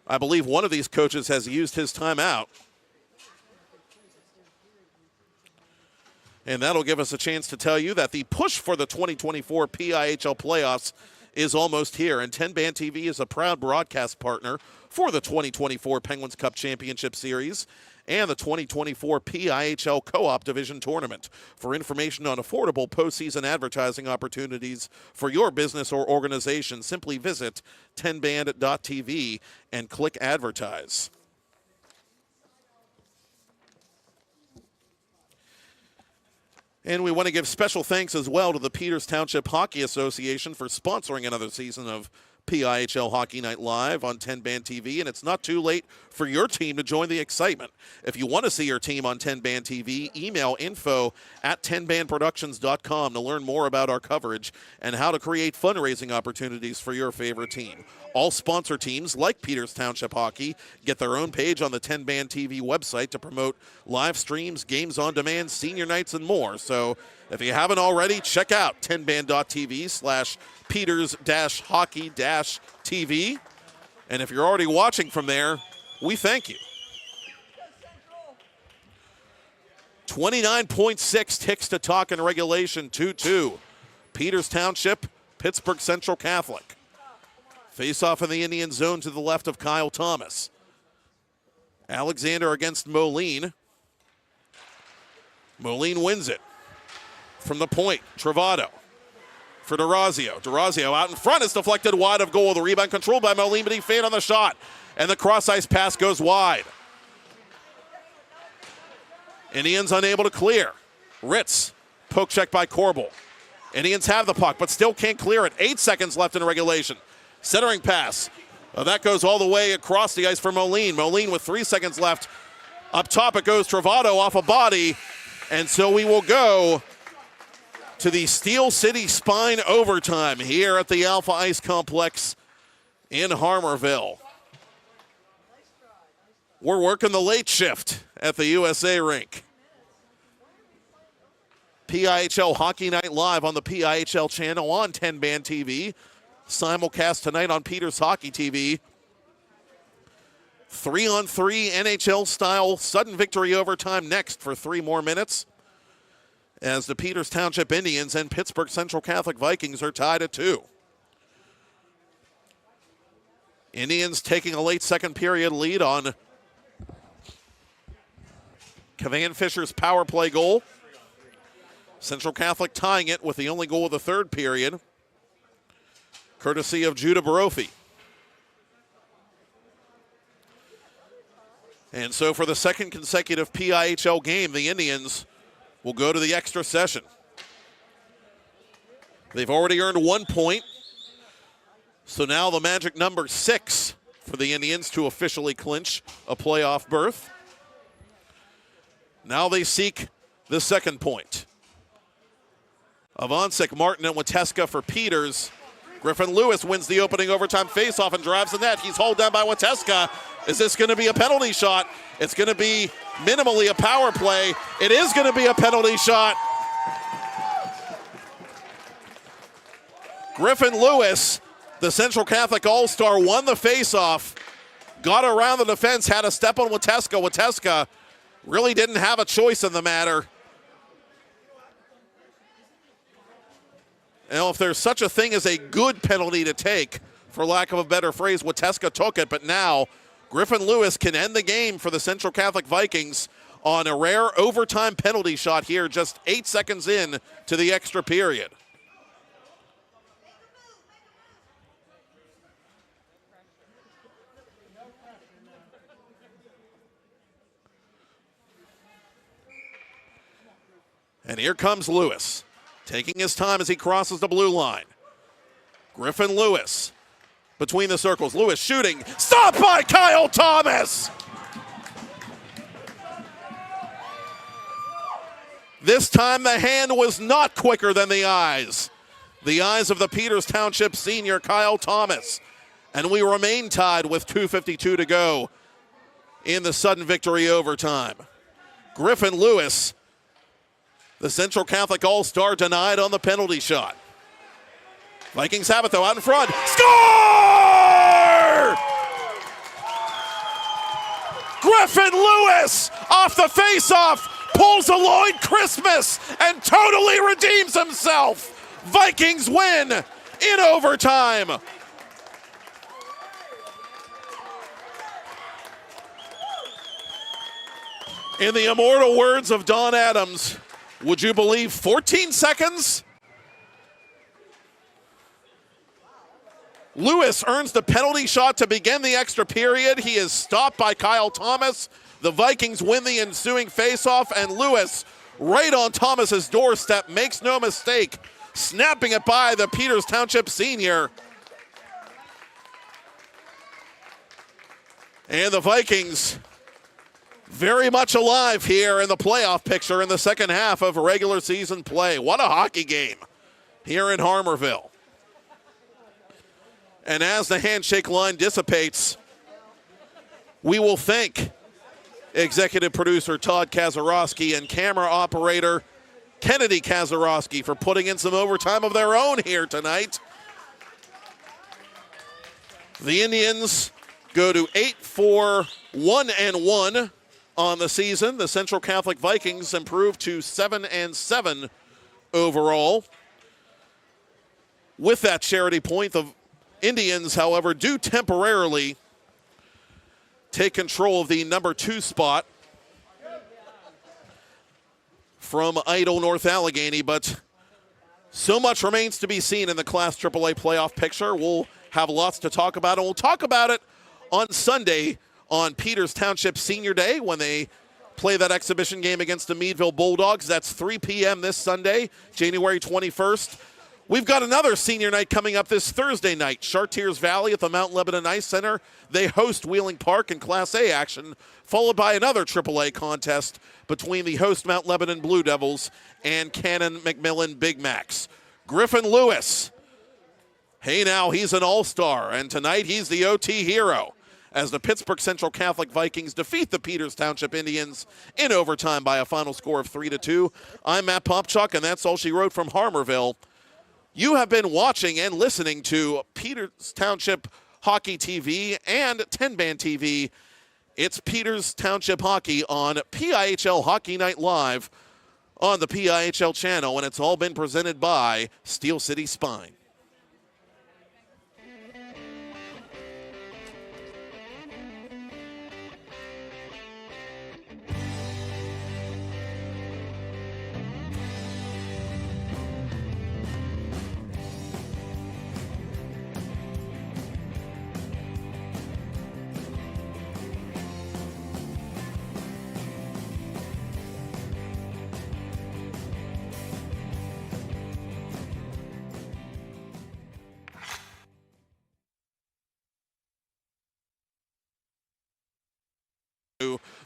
I believe one of these coaches has used his timeout. And that'll give us a chance to tell you that the push for the 2024 PIHL playoffs is almost here. And 10 Band TV is a proud broadcast partner for the 2024 Penguins Cup Championship Series and the 2024 PIHL Co-op Division Tournament. For information on affordable postseason advertising opportunities for your business or organization, simply visit 10band.tv and click advertise. And we want to give special thanks as well to the Peters Township Hockey Association for sponsoring another season of PIHL Hockey Night Live on 10 Band TV, and it's not too late for your team to join the excitement. If you want to see your team on 10 Band TV, email info@10bandproductions.com to learn more about our coverage and how to create fundraising opportunities for your favorite team. All sponsor teams, like Peters Township Hockey, get their own page on the 10 Band TV website to promote live streams, games on demand, senior nights, and more. So if you haven't already, check out 10band.tv/Peters-Hockey-TV. And if you're already watching from there, we thank you. 29.6 ticks to talk in regulation, 2-2. Peters Township, Pittsburgh Central Catholic. Face-off in the Indian zone to the left of Kyle Thomas. Alexander against Moline. Moline wins it. From the point, Travato for DeRazio. DeRazio out in front is deflected wide of goal. The rebound controlled by Moline, but he failed on the shot. And the cross-ice pass goes wide. Indians unable to clear. Ritz, poke check by Corbel. Indians have the puck, but still can't clear it. 8 seconds left in regulation. Centering pass. That goes all the way across the ice for Moline. Moline with 3 seconds left. Up top it goes Travato off a body. And so we will go to the Steel City Spine overtime here at the Alpha Ice Complex in Harmarville. We're working the late shift at the USA rink. PIHL Hockey Night Live on the PIHL channel on 10 Band TV. Simulcast tonight on Peters Hockey TV. 3-on-3 NHL-style sudden victory overtime next for 3 more minutes, as the Peters Township Indians and Pittsburgh Central Catholic Vikings are tied at 2. Indians taking a late second period lead on Cavan Fisher's power play goal. Central Catholic tying it with the only goal of the third period, courtesy of Judah Barofi. And so for the second consecutive PIHL game, the Indians will go to the extra session. They've already earned 1 point. So now the magic number 6 for the Indians to officially clinch a playoff berth. Now they seek the second point. Avancic, Martin, and Wateska for Peters. Griffin Lewis wins the opening overtime faceoff and drives the net. He's hauled down by Wateska. Is this going to be a penalty shot? It's going to be minimally a power play. It is going to be a penalty shot. Griffin Lewis, the Central Catholic All-Star, won the faceoff, got around the defense, had a step on Wateska. Wateska really didn't have a choice in the matter. Now, if there's such a thing as a good penalty to take, for lack of a better phrase, Wateska took it, but now Griffin Lewis can end the game for the Central Catholic Vikings on a rare overtime penalty shot here, just 8 seconds in to the extra period. And here comes Lewis, taking his time as he crosses the blue line. Griffin Lewis between the circles. Lewis shooting. Stopped by Kyle Thomas! This time the hand was not quicker than the eyes. The eyes of the Peters Township senior Kyle Thomas. And we remain tied with 2:52 to go in the sudden victory overtime. Griffin Lewis, the Central Catholic All-Star, denied on the penalty shot. Vikings have it, though, out in front. Score! Griffin Lewis, off the face-off, pulls a Lloyd Christmas and totally redeems himself. Vikings win in overtime. In the immortal words of Don Adams, would you believe 14 seconds? Lewis earns the penalty shot to begin the extra period. He is stopped by Kyle Thomas. The Vikings win the ensuing faceoff, and Lewis, right on Thomas's doorstep, makes no mistake, snapping it by the Peters Township senior. And the Vikings very much alive here in the playoff picture in the second half of regular season play. What a hockey game here in Harmarville. And as the handshake line dissipates, we will thank executive producer Todd Kazarowski and camera operator Kennedy Kazarowski for putting in some overtime of their own here tonight. The Indians go to 8-4-1-1 on the season. The Central Catholic Vikings improved to 7-7 overall. With that charity point, the Indians, however, do temporarily take control of the number 2 spot from Idle North Allegheny, but so much remains to be seen in the Class AAA playoff picture. We'll have lots to talk about, and we'll talk about it on Sunday on Peters Township Senior Day when they play that exhibition game against the Meadville Bulldogs. That's 3 p.m. this Sunday, January 21st. We've got another senior night coming up this Thursday night. Chartiers Valley at the Mount Lebanon Ice Center. They host Wheeling Park in Class A action, followed by another AAA contest between the host Mount Lebanon Blue Devils and Cannon McMillan Big Macs. Griffin Lewis, hey now, he's an all-star, and tonight he's the OT hero as the Pittsburgh Central Catholic Vikings defeat the Peters Township Indians in overtime by a final score of 3-2. I'm Matt Popchock, and that's all she wrote from Harmarville. You have been watching and listening to Peters Township Hockey TV and 10 Band TV. It's Peters Township Hockey on PIHL Hockey Night Live on the PIHL channel, and it's all been presented by Steel City Spine.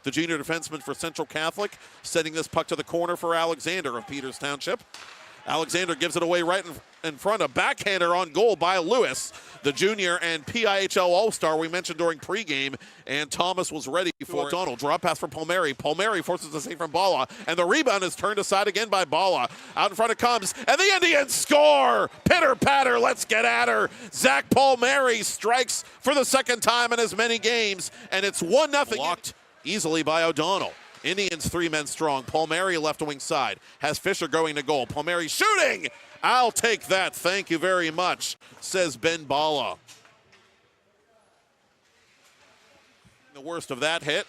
The junior defenseman for Central Catholic, sending this puck to the corner for Alexander of Peters Township. Alexander gives it away right in front. A backhander on goal by Lewis, the junior and PIHL All-Star we mentioned during pregame. And Thomas was ready for Donald. Drop pass from Palmieri. Palmieri forces a save from Bala. And the rebound is turned aside again by Bala. Out in front it comes. And the Indians score! Pitter-patter, let's get at her. Zach Palmieri strikes for the second time in as many games. And it's 1-0. Blocked easily by O'Donnell. Indians 3 men strong. Palmieri left wing side. Has Fisher going to goal. Palmieri shooting! I'll take that, thank you very much, says Ben Bala. The worst of that hit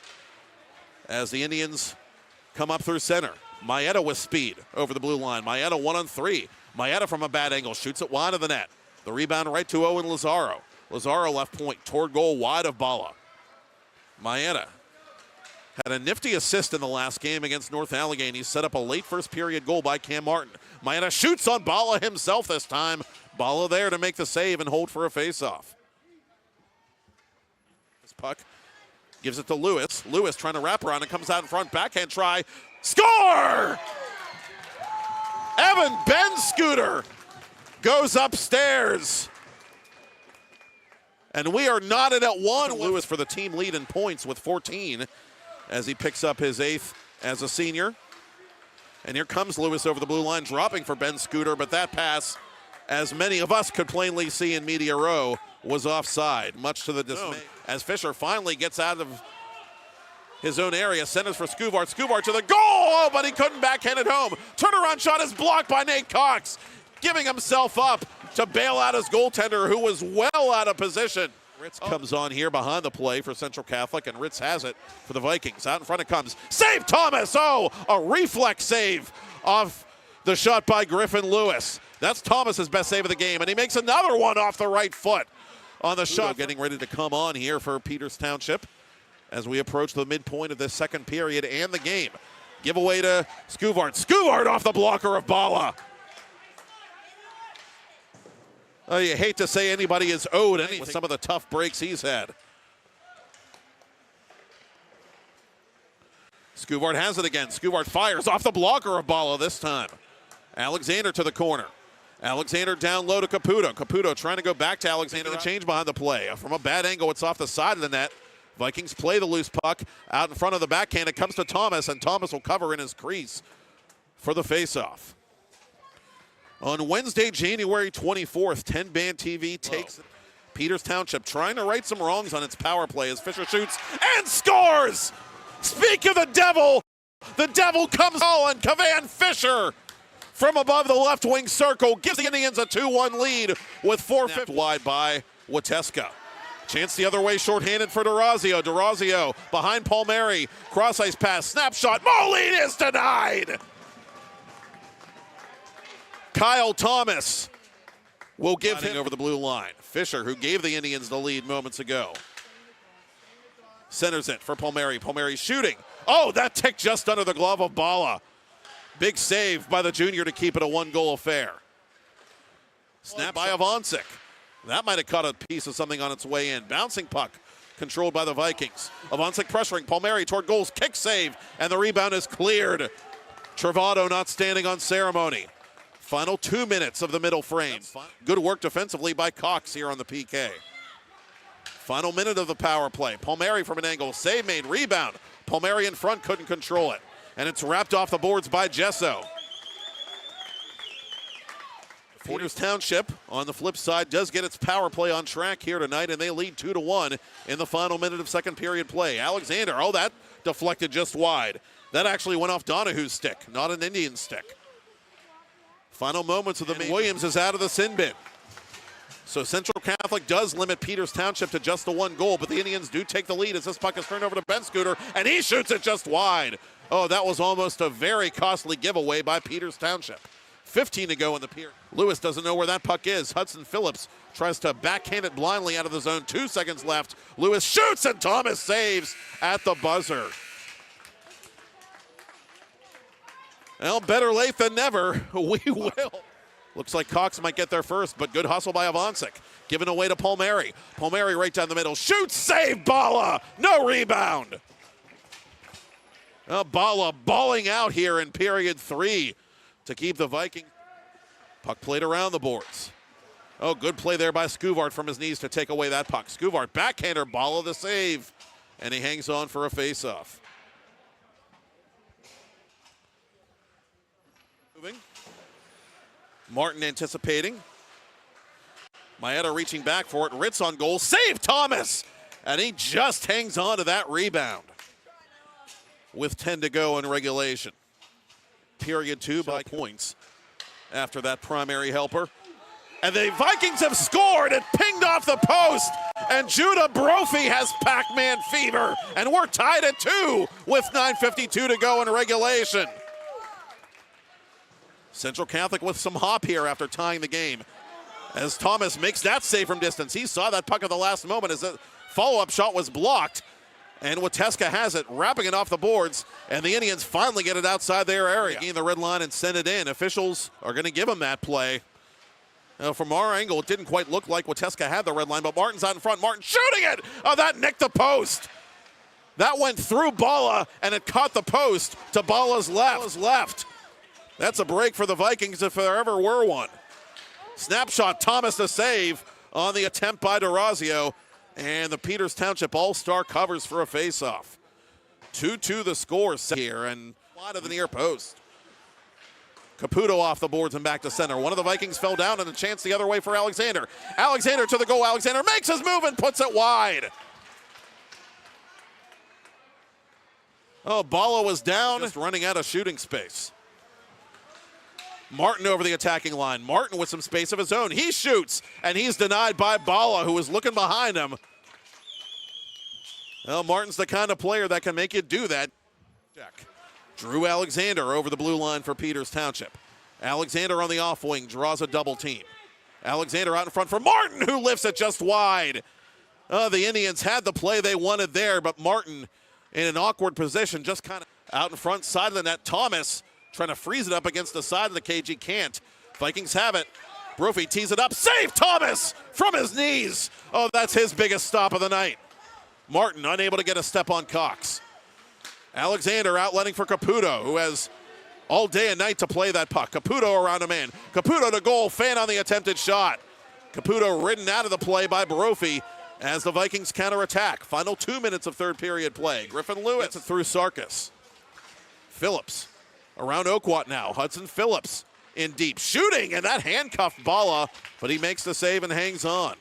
as the Indians come up through center. Maeda with speed over the blue line. Maeda 1-on-3. Maeda from a bad angle shoots it wide of the net. The rebound right to Owen Lazaro. Lazaro left point toward goal wide of Bala. Maeda had a nifty assist in the last game against North Allegheny. He set up a late first period goal by Cam Martin. Maeda shoots on Bala himself this time. Bala there to make the save and hold for a faceoff. This puck gives it to Lewis. Lewis trying to wrap around and comes out in front. Backhand try. Score! Evan Ben-Scooter goes upstairs. And we are knotted at 1. Lewis for the team lead in points with 14 as he picks up his 8th as a senior. And here comes Lewis over the blue line, dropping for Ben-Scooter, but that pass, as many of us could plainly see in Media Row, was offside, much to the dismay. As Fisher finally gets out of his own area, centers for Skuvart. Skuvart to the goal, oh, but he couldn't backhand it home. Turnaround shot is blocked by Nate Cox, giving himself up to bail out his goaltender, who was well out of position. Ritz comes on here behind the play for Central Catholic, and Ritz has it for the Vikings. Out in front it comes. Save Thomas! Oh, a reflex save off the shot by Griffin Lewis. That's Thomas's best save of the game, and he makes another one off the right foot on the shot. Getting ready to come on here for Peters Township as we approach the midpoint of this second period and the game. Giveaway to Skuvart. Skuvart off the blocker of Bala. Oh, you hate to say anybody is owed anything with some of the tough breaks he's had. Skuvart has it again. Skuvart fires off the blocker of Bala this time. Alexander to the corner. Alexander down low to Caputo. Caputo trying to go back to Alexander. The change behind the play. From a bad angle, it's off the side of the net. Vikings play the loose puck out in front of the backhand. It comes to Thomas, and Thomas will cover in his crease for the faceoff. On Wednesday, January 24th, 10-Band TV takes Peters Township, trying to right some wrongs on its power play as Fisher shoots and scores! Speak of the devil comes on. Kavan Fisher from above the left wing circle gives the Indians a 2-1 lead with 4:50 wide by Wateska. Chance the other way, shorthanded for DeRazio. DeRazio behind Palmieri. Cross ice pass, snapshot. Moline is denied! Kyle Thomas will give him over the blue line. Fisher, who gave the Indians the lead moments ago, centers it for Palmieri. Palmieri shooting. Oh, that ticked just under the glove of Bala. Big save by the junior to keep it a 1-goal affair. Snap by Avancic. That might have caught a piece of something on its way in. Bouncing puck controlled by the Vikings. Avancic pressuring Palmieri toward goals. Kick save, and the rebound is cleared. Travado not standing on ceremony. Final 2 minutes of the middle frame. Good work defensively by Cox here on the PK. Final minute of the power play. Palmieri from an angle. Save made. Rebound. Palmieri in front couldn't control it. And it's wrapped off the boards by Gesso. Peters Township, on the flip side, does get its power play on track here tonight, and they lead 2-1 in the final minute of second period play. Alexander, oh, that deflected just wide. That actually went off Donahue's stick, not an Indian stick. Final moments of the main. Williams is out of the sin bin. So Central Catholic does limit Peters Township to just the 1 goal, but the Indians do take the lead as this puck is turned over to Ben-Scooter, and he shoots it just wide. Oh, that was almost a very costly giveaway by Peters Township. 15 to go in the period. Lewis doesn't know where that puck is. Hudson Phillips tries to backhand it blindly out of the zone. 2 seconds left. Lewis shoots, and Thomas saves at the buzzer. Well, better late than never. We will. Looks like Cox might get there first, but good hustle by Avancic. Given away to Palmieri. Palmieri right down the middle. Shoots, save, Bala. No rebound. Bala balling out here in period 3 to keep the Vikings. Puck played around the boards. Oh, good play there by Skuvart from his knees to take away that puck. Skuvart, backhander, Bala the save. And he hangs on for a face-off. Moving. Martin anticipating. Maeda reaching back for it. Ritz on goal. Save Thomas! And he just hangs on to that rebound with 10 to go in regulation. Period 2 by points after that primary helper. And the Vikings have scored. It pinged off the post. And Judah Brophy has Pac-Man fever. And we're tied at 2 with 9:52 to go in regulation. Central Catholic with some hop here after tying the game. As Thomas makes that save from distance. He saw that puck at the last moment as the follow-up shot was blocked. And Wateska has it, wrapping it off the boards. And the Indians finally get it outside their area. Gain the red line and send it in. Officials are going to give him that play. Now, from our angle, it didn't quite look like Wateska had the red line, but Martin's out in front. Martin shooting it! Oh, that nicked the post. That went through Bala, and it caught the post to Bala's left. That's a break for the Vikings if there ever were one. Snapshot, Thomas to save on the attempt by DeRazio, and the Peters Township All-Star covers for a face-off. 2-2 the score here, and wide of the near post. Caputo off the boards and back to center. One of the Vikings fell down and a chance the other way for Alexander. Alexander to the goal. Alexander makes his move and puts it wide. Oh, Bala was down, just running out of shooting space. Martin over the attacking line. Martin with some space of his own. He shoots, and he's denied by Bala, who was looking behind him. Well, Martin's the kind of player that can make you do that. Check. Drew Alexander over the blue line for Peters Township. Alexander on the off wing draws a double team. Alexander out in front for Martin, who lifts it just wide. The Indians had the play they wanted there, but Martin in an awkward position, just kind of out in front, side of the net. Thomas trying to freeze it up against the side of the cage. He can't. Vikings have it. Brophy tees it up. Save Thomas from his knees. Oh, that's his biggest stop of the night. Martin unable to get a step on Cox. Alexander outletting for Caputo, who has all day and night to play that puck. Caputo around a man. Caputo to goal. Fan on the attempted shot. Caputo ridden out of the play by Brophy as the Vikings counterattack. Final 2 minutes of third period play. Griffin Lewis gets it through Sarkis. Phillips around Oakwat now. Hudson Phillips in deep. Shooting, and that handcuffed Bala, but he makes the save and hangs on.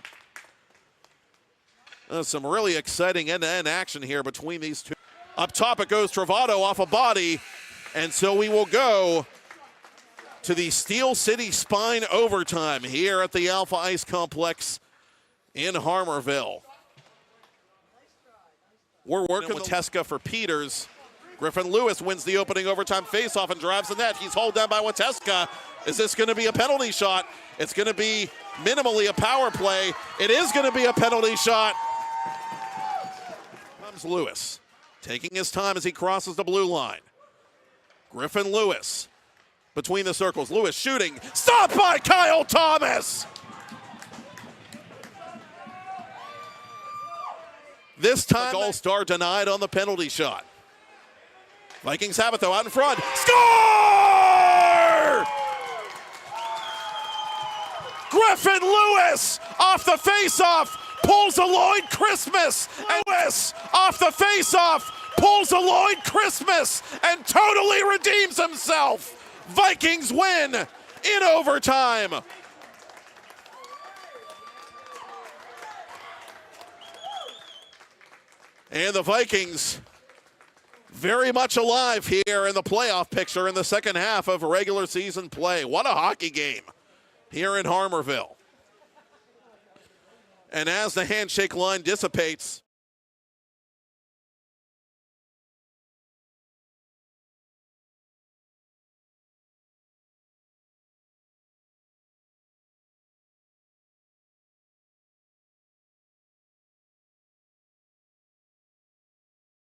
Some really exciting end-to-end action here between these two. Up top it goes Travato off a body, and so we will go to the Steel City Spine overtime here at the Alpha Ice Complex in Harmarville. We're working with Wateska for Peters. Griffin Lewis wins the opening overtime faceoff and drives the net. He's hauled down by Wateska. Is this going to be a penalty shot? It's going to be minimally a power play. It is going to be a penalty shot. Comes Lewis, taking his time as he crosses the blue line. Griffin Lewis between the circles. Lewis shooting. Stopped by Kyle Thomas. This time, All-Star denied on the penalty shot. Vikings have it, though, out in front. Score! Griffin Lewis off the faceoff pulls a Lloyd Christmas. And Lewis off the faceoff pulls a Lloyd Christmas and totally redeems himself. Vikings win in overtime. And the Vikings very much alive here in the playoff picture in the second half of regular season play. What a hockey game here in Harmarville. And as the handshake line dissipates,